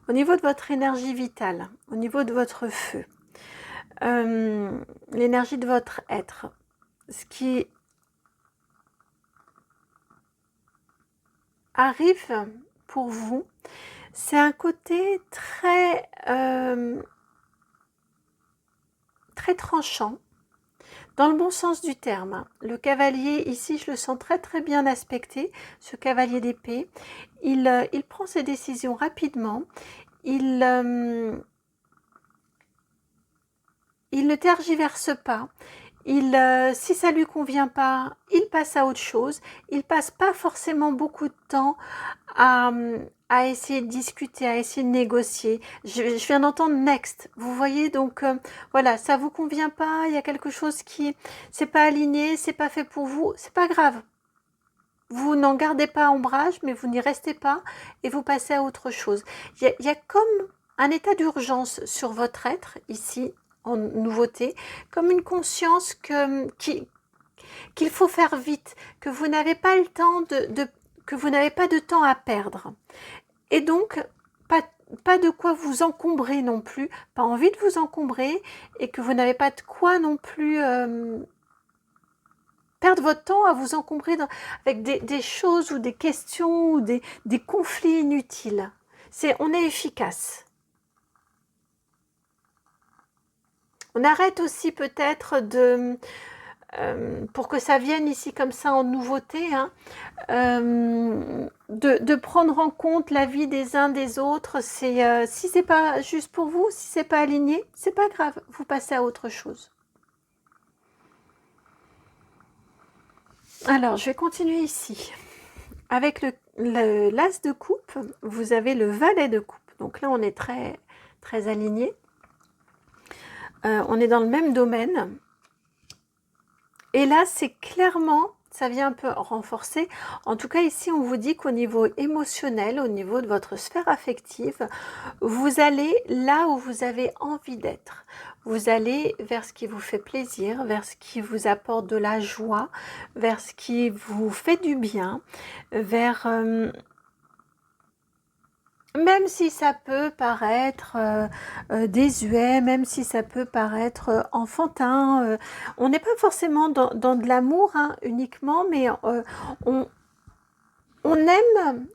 Au niveau de votre énergie vitale, au niveau de votre feu, l'énergie de votre être, ce qui arrive pour vous, c'est un côté très, très tranchant, dans le bon sens du terme. Le cavalier, ici, je le sens très très bien aspecté, ce cavalier d'épée. Il prend ses décisions rapidement. Il ne tergiverse pas. Si ça lui convient pas, il passe à autre chose. Il passe pas forcément beaucoup de temps à essayer de discuter, à essayer de négocier. Je viens d'entendre next. Vous voyez, donc voilà, ça vous convient pas. Il y a quelque chose qui c'est pas aligné, c'est pas fait pour vous. C'est pas grave. Vous n'en gardez pas ombrage, mais vous n'y restez pas et vous passez à autre chose. Il y a comme un état d'urgence sur votre être ici, en nouveauté, comme une conscience qu'il faut faire vite, que vous n'avez pas le temps que vous n'avez pas de temps à perdre. Et donc, pas de quoi vous encombrer non plus, pas envie de vous encombrer, et que vous n'avez pas de quoi non plus perdre votre temps à vous encombrer avec des choses ou des questions ou des conflits inutiles. On est efficace. On arrête aussi peut-être pour que ça vienne ici comme ça en nouveauté, hein, de prendre en compte la vie des uns des autres. C'est si c'est pas juste pour vous, si c'est pas aligné, c'est pas grave, vous passez à autre chose. Alors, je vais continuer ici. Avec l'as de coupe, vous avez le valet de coupe. Donc là, on est très, très aligné. On est dans le même domaine. Et là, c'est clairement, ça vient un peu renforcer. En tout cas, ici, on vous dit qu'au niveau émotionnel, au niveau de votre sphère affective, vous allez là où vous avez envie d'être. Vous allez vers ce qui vous fait plaisir, vers ce qui vous apporte de la joie, vers ce qui vous fait du bien, vers... même si ça peut paraître désuet, même si ça peut paraître enfantin, on n'est pas forcément dans de l'amour hein, uniquement, mais on aime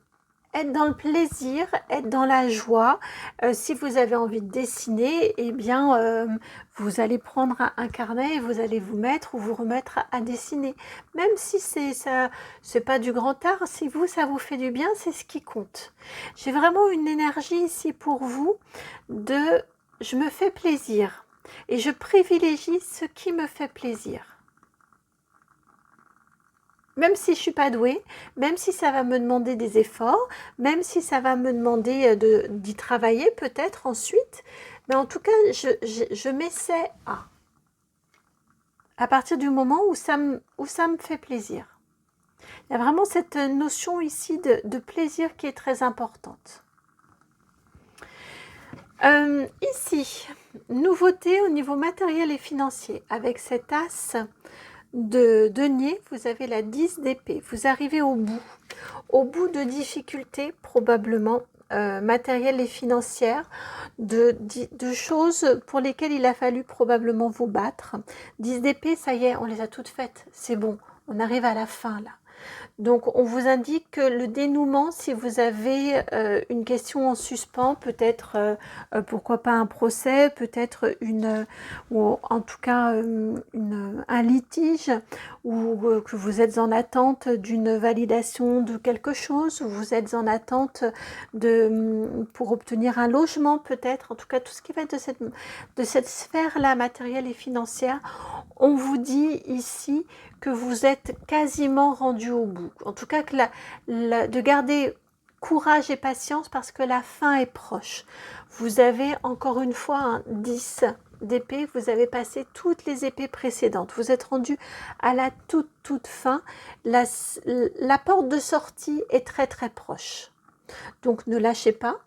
être dans le plaisir, être dans la joie. Si vous avez envie de dessiner, eh bien, vous allez prendre un carnet et vous allez vous mettre ou vous remettre à dessiner. Même si c'est pas du grand art, si vous, ça vous fait du bien, c'est ce qui compte. J'ai vraiment une énergie ici pour vous de je me fais plaisir et je privilégie ce qui me fait plaisir. Même si je ne suis pas douée, même si ça va me demander des efforts, même si ça va me demander d'y travailler peut-être ensuite, mais en tout cas, je m'essaie à partir du moment où ça me fait plaisir. Il y a vraiment cette notion ici de plaisir qui est très importante. Ici, nouveauté au niveau matériel et financier, avec cet as de denier, vous avez la 10 d'épée. Vous arrivez au bout de difficultés probablement matérielles et financières, de choses pour lesquelles il a fallu probablement vous battre. 10 d'épée, ça y est, on les a toutes faites, c'est bon, on arrive à la fin là. Donc, on vous indique que le dénouement, si vous avez une question en suspens, peut-être, pourquoi pas un procès, peut-être ou en tout cas un litige, ou que vous êtes en attente d'une validation de quelque chose, ou vous êtes en attente pour obtenir un logement, peut-être, en tout cas tout ce qui va être de cette sphère-là, matérielle et financière, on vous dit ici que vous êtes quasiment rendu au bout. En tout cas, de garder courage et patience parce que la fin est proche. Vous avez encore une fois un 10 d'épée, vous avez passé toutes les épées précédentes. Vous êtes rendu à la toute fin. La porte de sortie est très très proche. Donc ne lâchez pas,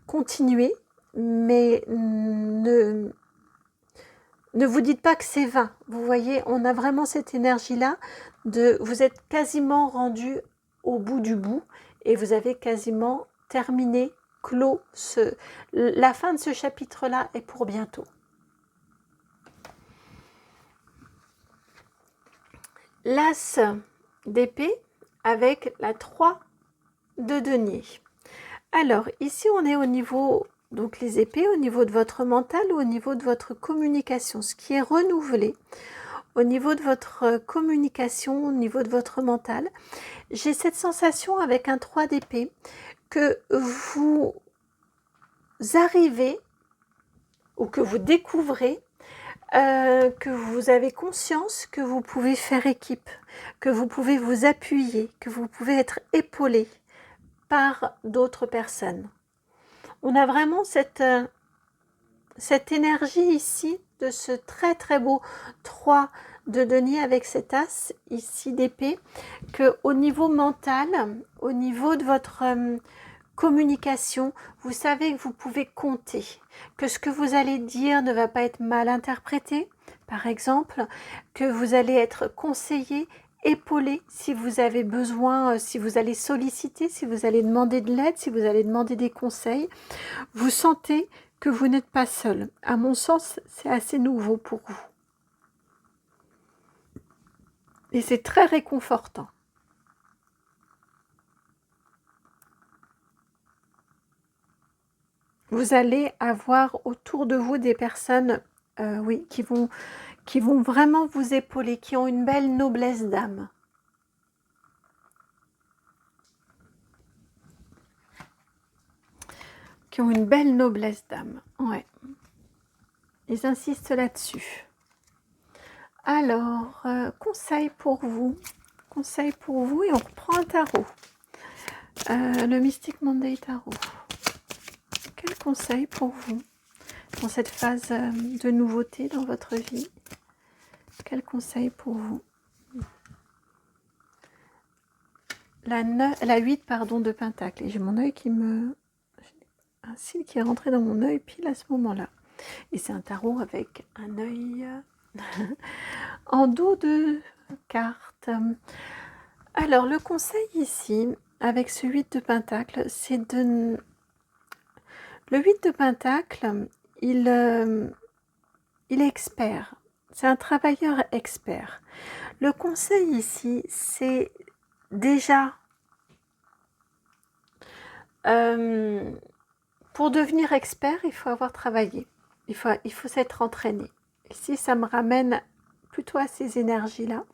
continuez, mais ne vous dites pas que c'est vain. Vous voyez, on a vraiment cette énergie-là vous êtes quasiment rendu au bout du bout et vous avez quasiment terminé, clos. La fin de ce chapitre-là est pour bientôt. L'as d'épée avec la 3 de denier. Alors, ici, on est au niveau... Donc les épées au niveau de votre mental ou au niveau de votre communication, ce qui est renouvelé au niveau de votre communication, au niveau de votre mental. J'ai cette sensation avec un 3 d'épée que vous arrivez ou que vous découvrez que vous avez conscience que vous pouvez faire équipe, que vous pouvez vous appuyer, que vous pouvez être épaulé par d'autres personnes. On a vraiment cette énergie ici de ce très très beau 3 de denier avec cet as ici d'épée, que au niveau mental, au niveau de votre communication, vous savez que vous pouvez compter, que ce que vous allez dire ne va pas être mal interprété, par exemple, que vous allez être conseillé, épaulé si vous avez besoin, si vous allez solliciter, si vous allez demander de l'aide, si vous allez demander des conseils. Vous sentez que vous n'êtes pas seul. À mon sens, c'est assez nouveau pour vous. Et c'est très réconfortant. Vous allez avoir autour de vous des personnes oui, qui vont qui vont vraiment vous épauler, qui ont une belle noblesse d'âme. Qui ont une belle noblesse d'âme, ouais. Ils insistent là-dessus. Alors, conseil pour vous, et on reprend un tarot. Le Mystic Monday Tarot. Quel conseil pour vous dans cette phase de nouveauté dans votre vie? Quel conseil pour vous? La 8 de Pentacle. Et j'ai mon œil qui me... un cil qui est rentré dans mon œil pile à ce moment-là. Et c'est un tarot avec un œil en dos de carte. Alors, le conseil ici, avec ce 8 de Pentacle, c'est de... Le 8 de Pentacle, il est expert. C'est un travailleur expert. Le conseil ici, c'est déjà... pour devenir expert, il faut avoir travaillé. Il faut s'être entraîné. Ici, ça me ramène plutôt à ces énergies-là.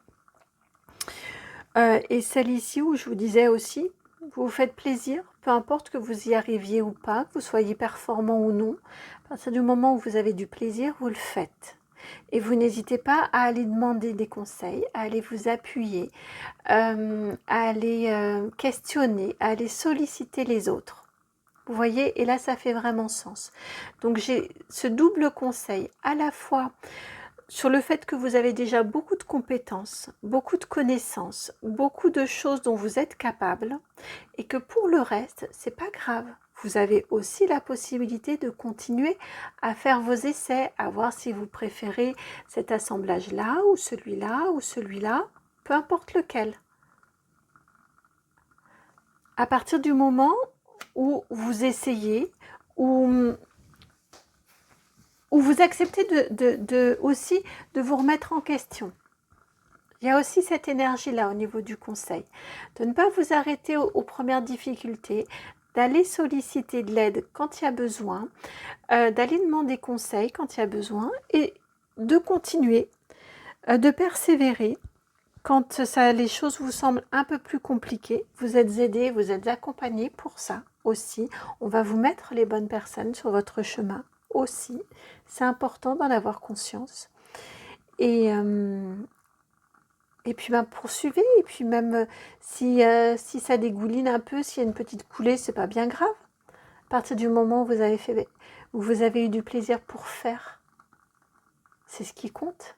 Et celle ici où je vous disais aussi, vous vous faites plaisir, peu importe que vous y arriviez ou pas, que vous soyez performant ou non. À partir du moment où vous avez du plaisir, vous le faites. Et vous n'hésitez pas à aller demander des conseils, à aller vous appuyer, à aller questionner, à aller solliciter les autres. Vous voyez, et là, ça fait vraiment sens. Donc, j'ai ce double conseil, à la fois sur le fait que vous avez déjà beaucoup de compétences, beaucoup de connaissances, beaucoup de choses dont vous êtes capable, et que pour le reste, c'est pas grave. Vous avez aussi la possibilité de continuer à faire vos essais, à voir si vous préférez cet assemblage-là, ou celui-là, peu importe lequel. À partir du moment où vous essayez, où vous acceptez aussi de vous remettre en question. Il y a aussi cette énergie-là au niveau du conseil. De ne pas vous arrêter aux premières difficultés, d'aller solliciter de l'aide quand il y a besoin, d'aller demander conseil quand il y a besoin et de continuer, de persévérer. Quand les choses vous semblent un peu plus compliquées, vous êtes aidé, vous êtes accompagné pour ça aussi. On va vous mettre les bonnes personnes sur votre chemin aussi. C'est important d'en avoir conscience. Et puis poursuivez. Et puis même si ça dégouline un peu, s'il y a une petite coulée, c'est pas bien grave. À partir du moment où vous avez eu du plaisir pour faire, c'est ce qui compte.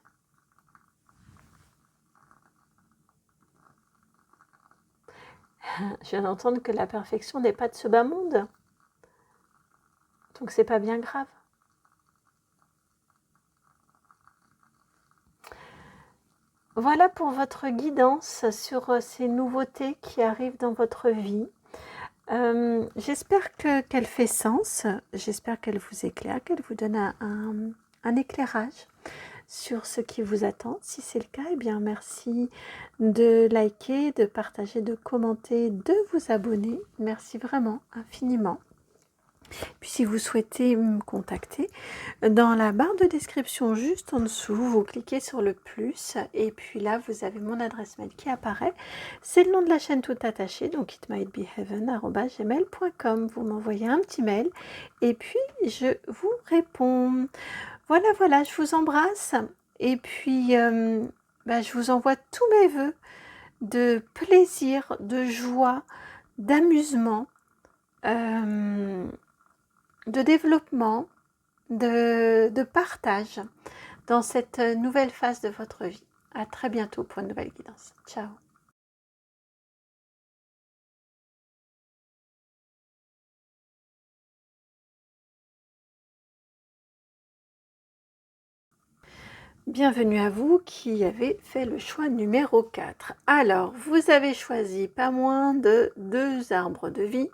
Je viens d'entendre que la perfection n'est pas de ce bas monde. Donc c'est pas bien grave. Voilà pour votre guidance sur ces nouveautés qui arrivent dans votre vie. J'espère qu'elle fait sens, j'espère qu'elle vous éclaire, qu'elle vous donne un éclairage sur ce qui vous attend. Si c'est le cas, eh bien merci de liker, de partager, de commenter, de vous abonner. Merci vraiment infiniment. Puis si vous souhaitez me contacter, dans la barre de description juste en dessous, vous cliquez sur le plus et puis là vous avez mon adresse mail qui apparaît. C'est le nom de la chaîne tout attaché, donc itmightbeheaven@gmail.com. Vous m'envoyez un petit mail et puis je vous réponds. Voilà, je vous embrasse et puis je vous envoie tous mes voeux de plaisir, de joie, d'amusement, de développement, de partage dans cette nouvelle phase de votre vie. À très bientôt pour une nouvelle guidance. Ciao. Bienvenue à vous qui avez fait le choix numéro 4. Alors, vous avez choisi pas moins de 2 arbres de vie,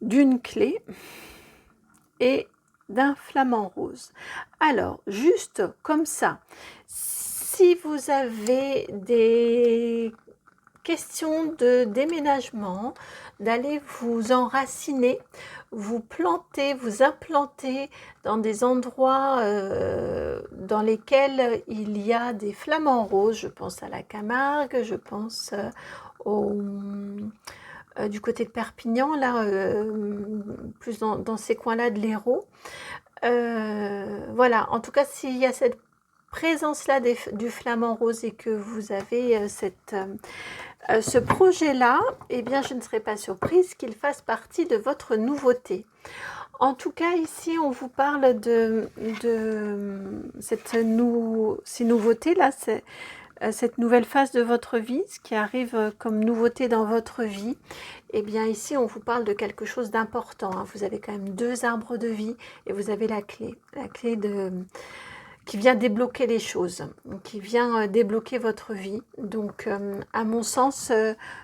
d'une clé et d'un flamant rose. Alors, juste comme ça, si vous avez des question de déménagement, d'aller vous enraciner, vous planter, vous implanter dans des endroits dans lesquels il y a des flamants roses. Je pense à la Camargue, je pense du côté de Perpignan, là, plus dans ces coins-là de l'Hérault. Voilà, en tout cas, s'il y a cette présence-là du flamant rose et que vous avez ce projet-là, eh bien, je ne serais pas surprise qu'il fasse partie de votre nouveauté. En tout cas, ici, on vous parle de ces nouveautés-là, cette nouvelle phase de votre vie, ce qui arrive comme nouveauté dans votre vie. Eh bien, ici, on vous parle de quelque chose d'important. Hein. Vous avez quand même 2 arbres de vie et vous avez la clé qui vient débloquer les choses, qui vient débloquer votre vie. Donc, à mon sens,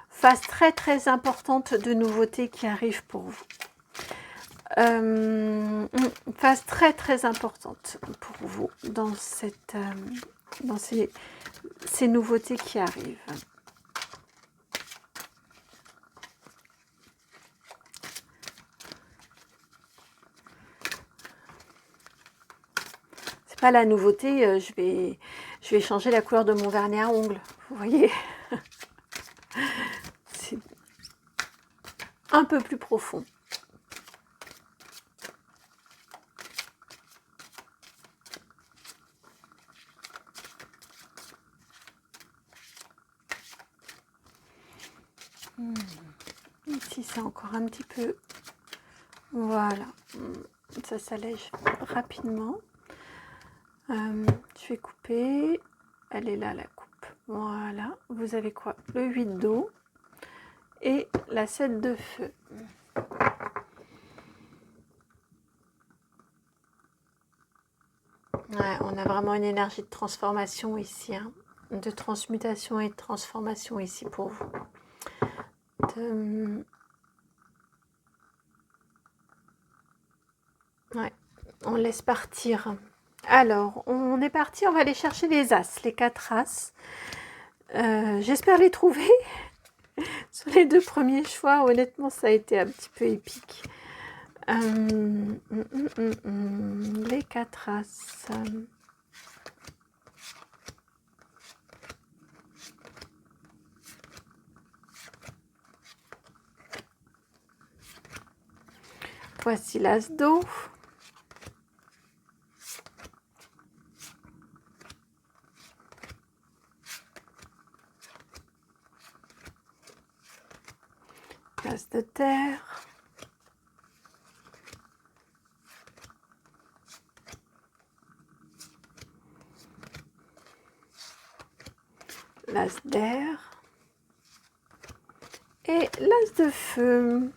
phase très très importante de nouveautés qui arrive pour vous. Phase très très importante pour vous dans ces nouveautés qui arrivent. C'est pas la nouveauté, je vais changer la couleur de mon vernis à ongles, vous voyez. C'est un peu plus profond. Ici, c'est encore un petit peu... Voilà. Ça s'allège rapidement. Je vais couper. Elle est là, la coupe. Voilà. Vous avez quoi? Le 8 d'eau et la 7 de feu. Ouais, on a vraiment une énergie de transformation ici. Hein. De transmutation et de transformation ici pour vous. Ouais, on laisse partir. Alors, on est parti, on va aller chercher les As, les 4 As. J'espère les trouver. Sur les 2 premiers choix, honnêtement, ça a été un petit peu épique. Les 4 As. Voici l'As d'eau. L'As de terre. L'As d'air. Et l'As de feu.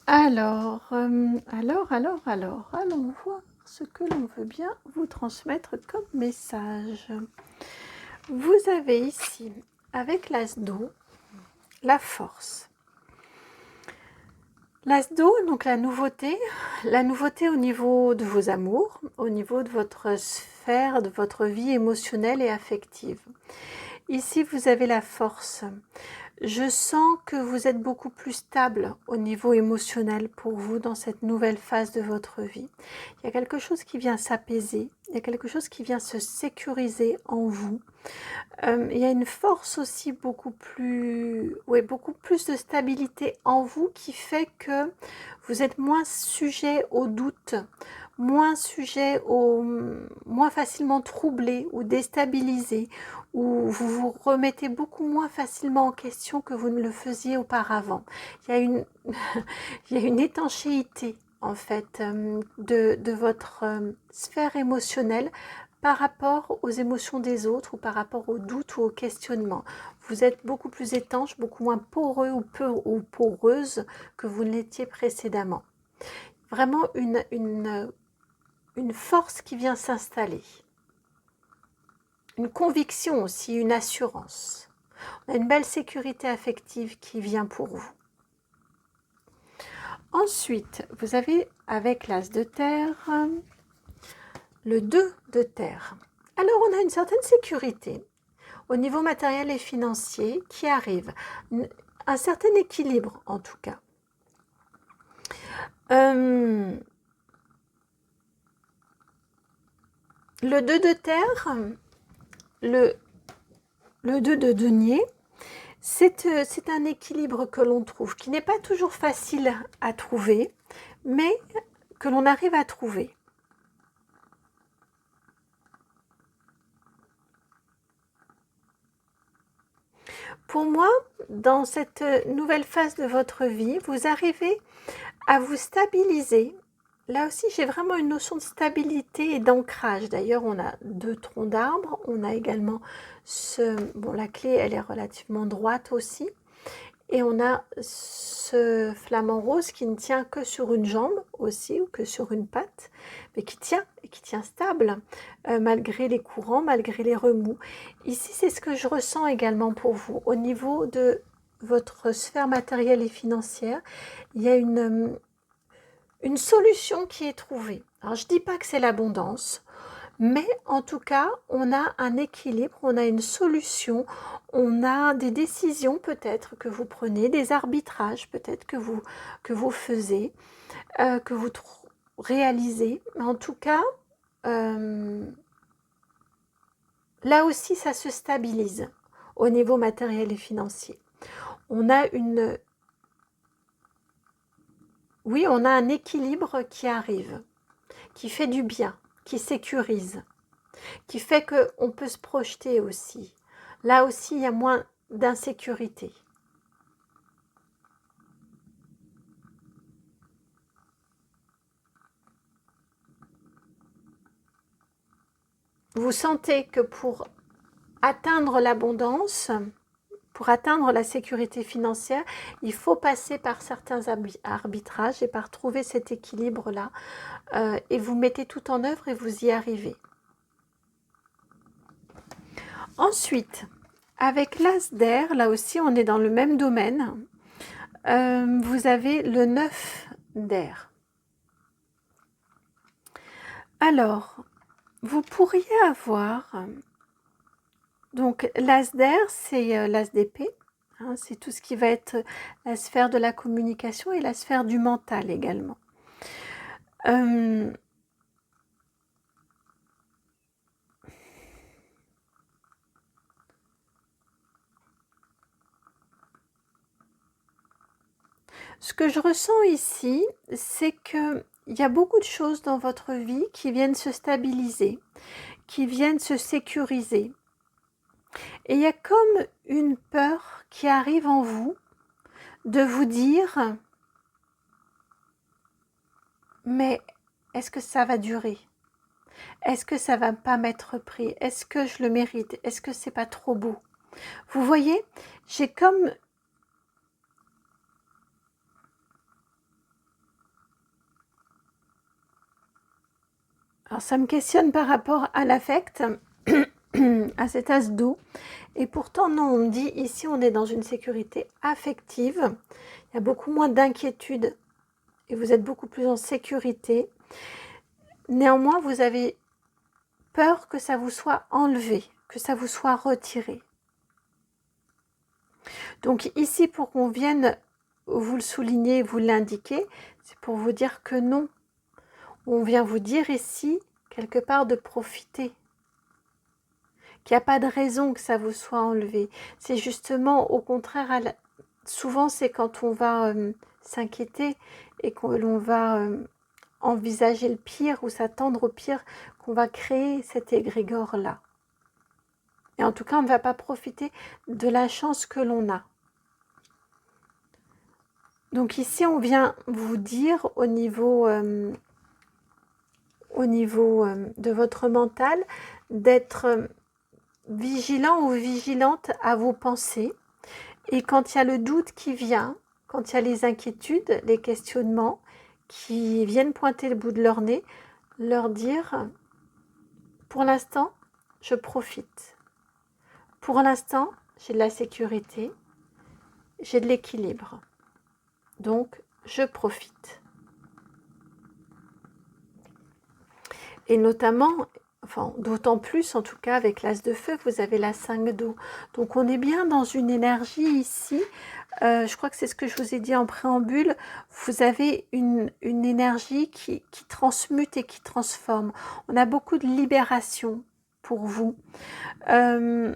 Alors, allons voir ce que l'on veut bien vous transmettre comme message. Vous avez ici, avec l'As d'eau, la force. L'As d'eau, donc la nouveauté au niveau de vos amours, au niveau de votre sphère, de votre vie émotionnelle et affective. Ici, vous avez la force. Je sens que vous êtes beaucoup plus stable au niveau émotionnel pour vous dans cette nouvelle phase de votre vie. Il y a quelque chose qui vient s'apaiser, il y a quelque chose qui vient se sécuriser en vous. Il y a une force aussi beaucoup plus de stabilité en vous qui fait que vous êtes moins sujet au doute, moins facilement troublé ou déstabilisé, où vous vous remettez beaucoup moins facilement en question que vous ne le faisiez auparavant. Il y a une étanchéité en fait de votre sphère émotionnelle par rapport aux émotions des autres ou par rapport aux doutes ou aux questionnements. Vous êtes beaucoup plus étanche, beaucoup moins poreux ou poreuse que vous ne l'étiez précédemment. Vraiment une force qui vient s'installer. Une conviction aussi, une assurance. On a une belle sécurité affective qui vient pour vous. Ensuite, vous avez avec l'As de terre, le 2 de terre. Alors, on a une certaine sécurité au niveau matériel et financier qui arrive, un certain équilibre en tout cas. Le 2 de terre, le 2 de denier, c'est un équilibre que l'on trouve, qui n'est pas toujours facile à trouver, mais que l'on arrive à trouver. Pour moi, dans cette nouvelle phase de votre vie, vous arrivez à vous stabiliser. Là aussi, j'ai vraiment une notion de stabilité et d'ancrage. D'ailleurs, on a 2 troncs d'arbres. On a également bon, la clé, elle est relativement droite aussi. Et on a ce flamant rose qui ne tient que sur une jambe aussi, ou que sur une patte, mais qui tient, et qui tient stable, malgré les courants, malgré les remous. Ici, c'est ce que je ressens également pour vous. Au niveau de votre sphère matérielle et financière, il y a une solution qui est trouvée. Alors, je ne dis pas que c'est l'abondance, mais en tout cas, on a un équilibre, on a une solution, on a des décisions peut-être que vous prenez, des arbitrages peut-être que vous faisiez, que vous réalisez. Mais en tout cas, là aussi, ça se stabilise au niveau matériel et financier. On a on a un équilibre qui arrive, qui fait du bien, qui sécurise, qui fait qu'on peut se projeter aussi. Là aussi, il y a moins d'insécurité. Vous sentez que pour atteindre l'abondance, pour atteindre la sécurité financière, il faut passer par certains arbitrages et par trouver cet équilibre-là. Et vous mettez tout en œuvre et vous y arrivez. Ensuite, avec l'as d'air, là aussi on est dans le même domaine. Vous avez le 9 d'air. Alors, vous pourriez avoir, donc l'as d'air, c'est l'as d'épée, hein, c'est tout ce qui va être la sphère de la communication et la sphère du mental également. Ce que je ressens ici, c'est qu'il y a beaucoup de choses dans votre vie qui viennent se stabiliser, qui viennent se sécuriser. Et il y a comme une peur qui arrive en vous de vous dire « Mais est-ce que ça va durer ? Est-ce que ça va pas m'être pris ? Est-ce que je le mérite ? Est-ce que c'est pas trop beau ?» Vous voyez, j'ai comme alors ça me questionne par rapport à l'affect, à cet as d'eau. Et pourtant, non, on me dit ici, on est dans une sécurité affective. Il y a beaucoup moins d'inquiétude et vous êtes beaucoup plus en sécurité. Néanmoins, vous avez peur que ça vous soit enlevé, que ça vous soit retiré. Donc ici, pour qu'on vienne vous le souligner, vous l'indiquer, c'est pour vous dire que non. On vient vous dire ici, quelque part, de profiter. Qu'il n'y a pas de raison que ça vous soit enlevé. C'est justement, au contraire, souvent c'est quand on va s'inquiéter et que l'on va envisager le pire ou s'attendre au pire qu'on va créer cet égrégore-là. Et en tout cas, on ne va pas profiter de la chance que l'on a. Donc ici, on vient vous dire au niveau de votre mental d'être vigilant ou vigilante à vos pensées. Et quand il y a le doute qui vient, quand il y a les inquiétudes, les questionnements qui viennent pointer le bout de leur nez, leur dire « Pour l'instant, je profite. Pour l'instant, j'ai de la sécurité, j'ai de l'équilibre. Donc, je profite. » Et notamment, enfin d'autant plus en tout cas avec l'as de feu, vous avez la 5 d'eau. Donc on est bien dans une énergie ici. Je crois que c'est ce que je vous ai dit en préambule. Vous avez une énergie qui transmute et qui transforme. On a beaucoup de libération pour vous.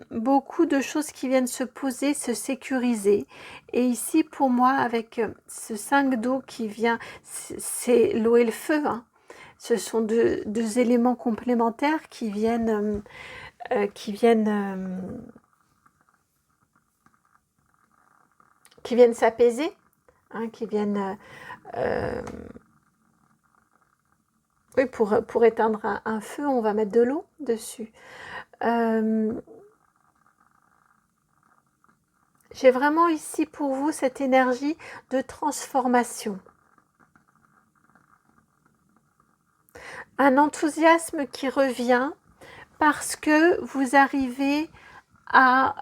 Beaucoup de choses qui viennent se poser, se sécuriser. Et ici, pour moi, avec ce 5 d'eau qui vient, c'est l'eau et le feu, hein. Ce sont deux éléments complémentaires qui viennent, s'apaiser, hein, qui viennent, oui, pour éteindre un feu, on va mettre de l'eau dessus. J'ai vraiment ici pour vous cette énergie de transformation. Un enthousiasme qui revient parce que vous arrivez à...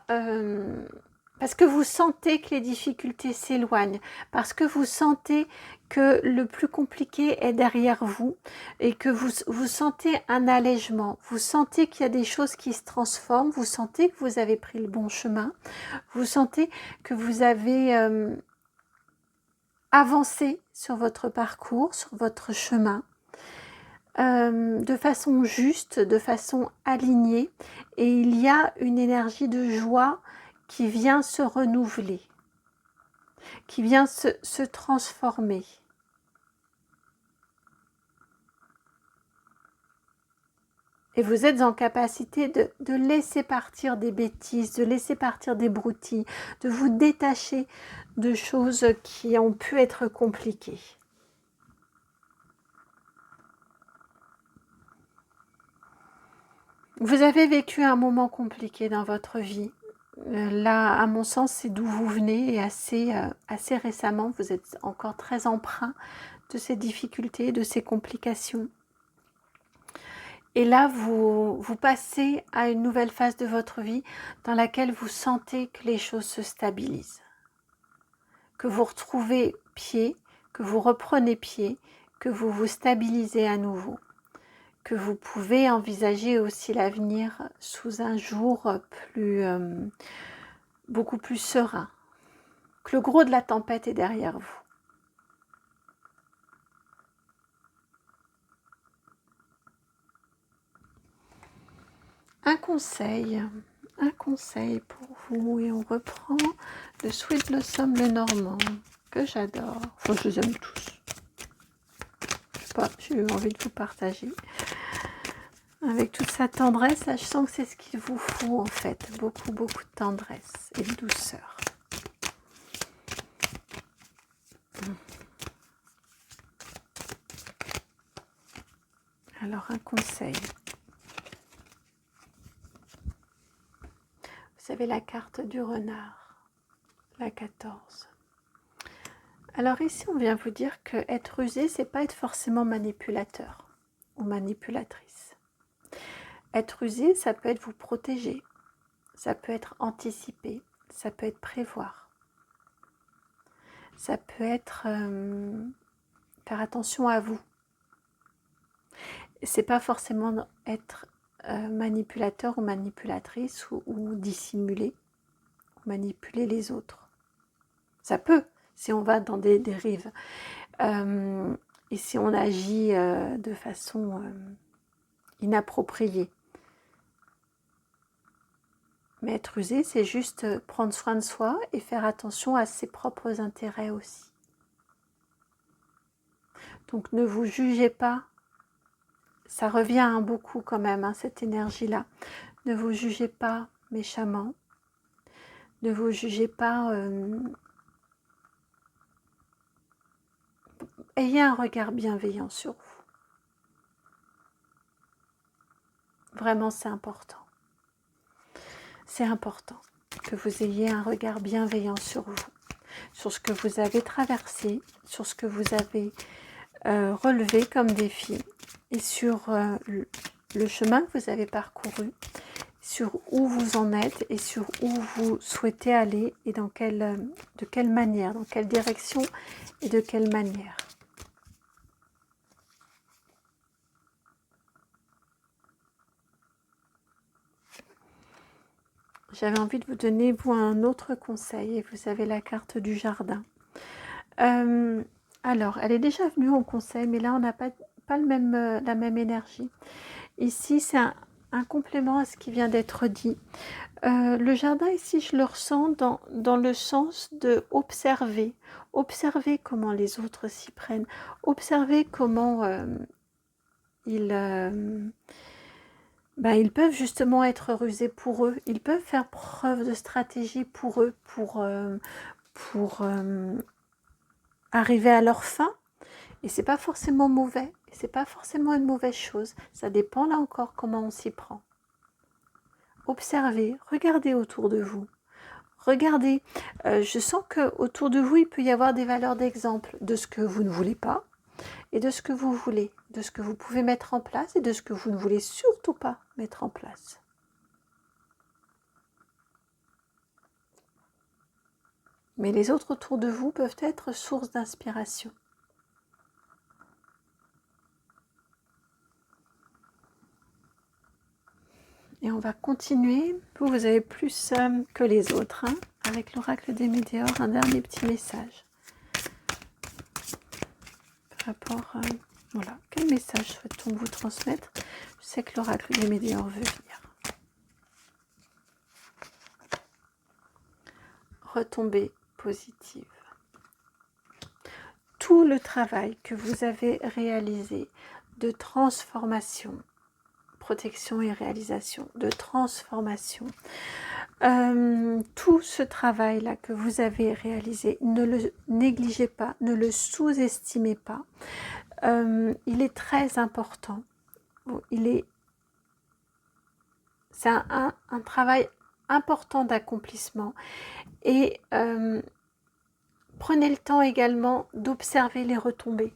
parce que vous sentez que les difficultés s'éloignent, parce que vous sentez que le plus compliqué est derrière vous et que vous sentez un allègement, vous sentez qu'il y a des choses qui se transforment, vous sentez que vous avez pris le bon chemin, vous sentez que vous avez avancé sur votre parcours, sur votre chemin, de façon juste, de façon alignée, et il y a une énergie de joie qui vient se renouveler, qui vient se transformer. Et vous êtes en capacité de laisser partir des bêtises, de laisser partir des broutilles, de vous détacher de choses qui ont pu être compliquées. Vous avez vécu un moment compliqué dans votre vie. Là, à mon sens, c'est d'où vous venez et assez récemment, vous êtes encore très empreint de ces difficultés, de ces complications. Et là, vous passez à une nouvelle phase de votre vie dans laquelle vous sentez que les choses se stabilisent, que vous retrouvez pied, que vous reprenez pied, que vous vous stabilisez à nouveau, que vous pouvez envisager aussi l'avenir sous un jour beaucoup plus serein, que le gros de la tempête est derrière vous. Un conseil pour vous, et on reprend le Sweet Blossom le Normand, que j'adore. Enfin, je les aime tous. Je sais pas, j'ai eu envie de vous partager. Avec toute sa tendresse, là, je sens que c'est ce qu'il vous faut en fait. Beaucoup, beaucoup de tendresse et de douceur. Alors, un conseil. Vous avez la carte du renard, la 14. Alors ici, on vient vous dire que être rusé, c'est pas être forcément manipulateur ou manipulatrice. Être rusé, ça peut être vous protéger, ça peut être anticiper, ça peut être prévoir, ça peut être faire attention à vous. C'est pas forcément être manipulateur ou manipulatrice ou dissimuler ou manipuler les autres. Ça peut, si on va dans des dérives et si on agit de façon inappropriée. Mais être rusé, c'est juste prendre soin de soi et faire attention à ses propres intérêts aussi. Donc ne vous jugez pas, ça revient beaucoup quand même, cette énergie-là. Ne vous jugez pas méchamment, ne vous jugez pas... ayez un regard bienveillant sur vous. Vraiment, c'est important. C'est important que vous ayez un regard bienveillant sur vous, sur ce que vous avez traversé, sur ce que vous avez relevé comme défi et sur le chemin que vous avez parcouru, sur où vous en êtes et sur où vous souhaitez aller et de quelle manière, dans quelle direction et de quelle manière. j'avais envie de vous donner, vous, un autre conseil. Et vous avez la carte du jardin. Alors, elle est déjà venue en conseil, mais là, on n'a pas la même énergie. Ici, c'est un complément à ce qui vient d'être dit. Le jardin, ici, je le ressens dans le sens de observer. Observer comment les autres s'y prennent. Observer comment ils peuvent justement être rusés pour eux. Ils peuvent faire preuve de stratégie pour eux, pour arriver à leur fin. Et c'est pas forcément mauvais. Et c'est pas forcément une mauvaise chose. Ça dépend là encore comment on s'y prend. Observez, regardez autour de vous. Regardez, je sens qu'autour de vous, il peut y avoir des valeurs d'exemple de ce que vous ne voulez pas et de ce que vous voulez, de ce que vous pouvez mettre en place et de ce que vous ne voulez surtout pas mettre en place. Mais les autres autour de vous peuvent être source d'inspiration. Et on va continuer. Vous avez plus que les autres, hein, avec l'oracle des météores, un dernier petit message. Par rapport à... Voilà, quel message souhaite-t-on vous transmettre? Je sais que l'oracle des météores veut venir. Retombée positive. Tout le travail que vous avez réalisé de transformation, protection et réalisation, de transformation, tout ce travail-là que vous avez réalisé, ne le négligez pas, ne le sous-estimez pas. Il est très important. C'est un travail important d'accomplissement. Et prenez le temps également d'observer les retombées,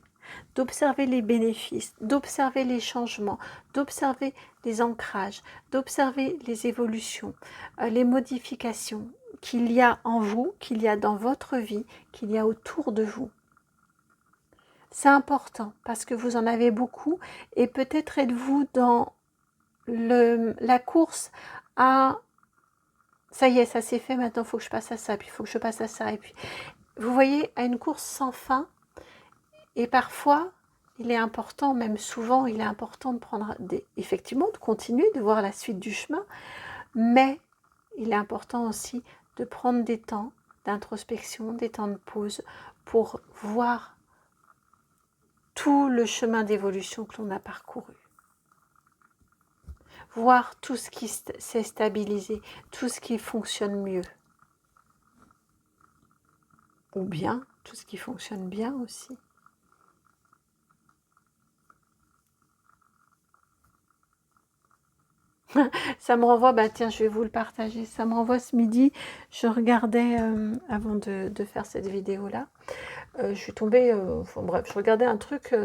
d'observer les bénéfices, d'observer les changements, d'observer les ancrages, d'observer les évolutions, les modifications qu'il y a en vous, qu'il y a dans votre vie, qu'il y a autour de vous. C'est important parce que vous en avez beaucoup et peut-être êtes-vous dans la course à ça y est, ça c'est fait, maintenant il faut que je passe à ça, puis il faut que je passe à ça, et puis vous voyez, à une course sans fin. Et parfois, il est important, même souvent, il est important de prendre effectivement, de continuer, de voir la suite du chemin, mais il est important aussi de prendre des temps d'introspection, des temps de pause pour voir tout le chemin d'évolution que l'on a parcouru. Voir tout ce qui s'est stabilisé, tout ce qui fonctionne mieux. Ou bien, tout ce qui fonctionne bien aussi. Ça me renvoie, bah tiens, je vais vous le partager. Ça me renvoie ce midi, je regardais, avant de faire cette vidéo-là, je suis tombée, enfin, bref, je regardais un truc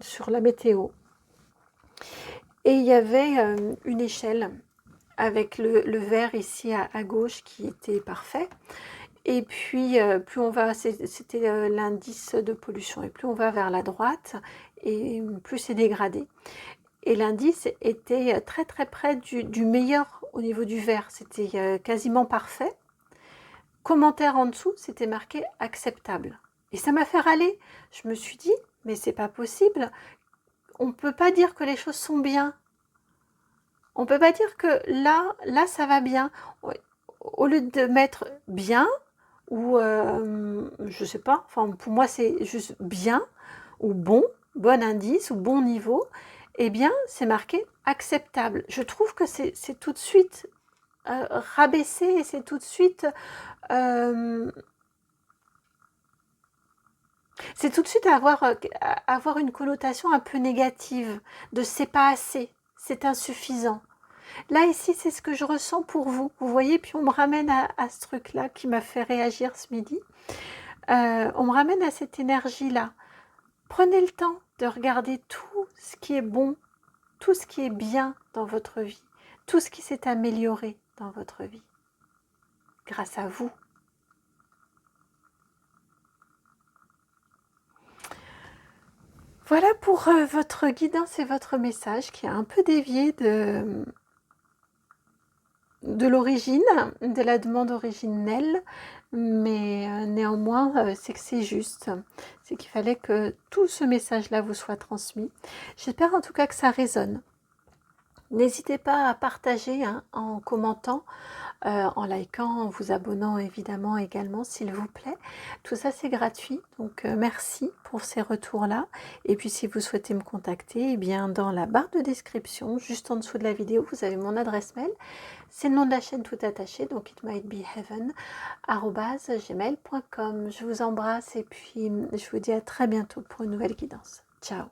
sur la météo. Et il y avait une échelle avec le vert ici à gauche qui était parfait. Et puis, plus on va, c'était l'indice de pollution, et plus on va vers la droite, et plus c'est dégradé. Et l'indice était très très près du meilleur au niveau du vert, c'était quasiment parfait. Commentaire en dessous, c'était marqué acceptable. Et ça m'a fait râler. Je me suis dit, mais c'est pas possible. On ne peut pas dire que les choses sont bien. On ne peut pas dire que là ça va bien. Au lieu de mettre bien, ou je sais pas, enfin pour moi c'est juste bien, ou bon indice, ou bon niveau, eh bien c'est marqué acceptable. Je trouve que c'est tout de suite rabaissé, et c'est tout de suite avoir une connotation un peu négative, de c'est pas assez, c'est insuffisant. Là, ici, c'est ce que je ressens pour vous. Vous voyez, puis on me ramène à ce truc-là qui m'a fait réagir ce midi. On me ramène à cette énergie-là. Prenez le temps de regarder tout ce qui est bon, tout ce qui est bien dans votre vie, tout ce qui s'est amélioré dans votre vie, grâce à vous. Voilà pour votre guidance et votre message qui a un peu dévié de l'origine, de la demande originelle, mais néanmoins, c'est que c'est juste. C'est qu'il fallait que tout ce message-là vous soit transmis. J'espère en tout cas que ça résonne. N'hésitez pas à partager hein, en commentant, en likant, en vous abonnant évidemment également s'il vous plaît. Tout ça c'est gratuit, donc merci pour ces retours-là. Et puis si vous souhaitez me contacter, eh bien dans la barre de description, juste en dessous de la vidéo, vous avez mon adresse mail. C'est le nom de la chaîne tout attaché, donc itmightbeheaven@gmail.com. Je vous embrasse et puis je vous dis à très bientôt pour une nouvelle guidance. Ciao.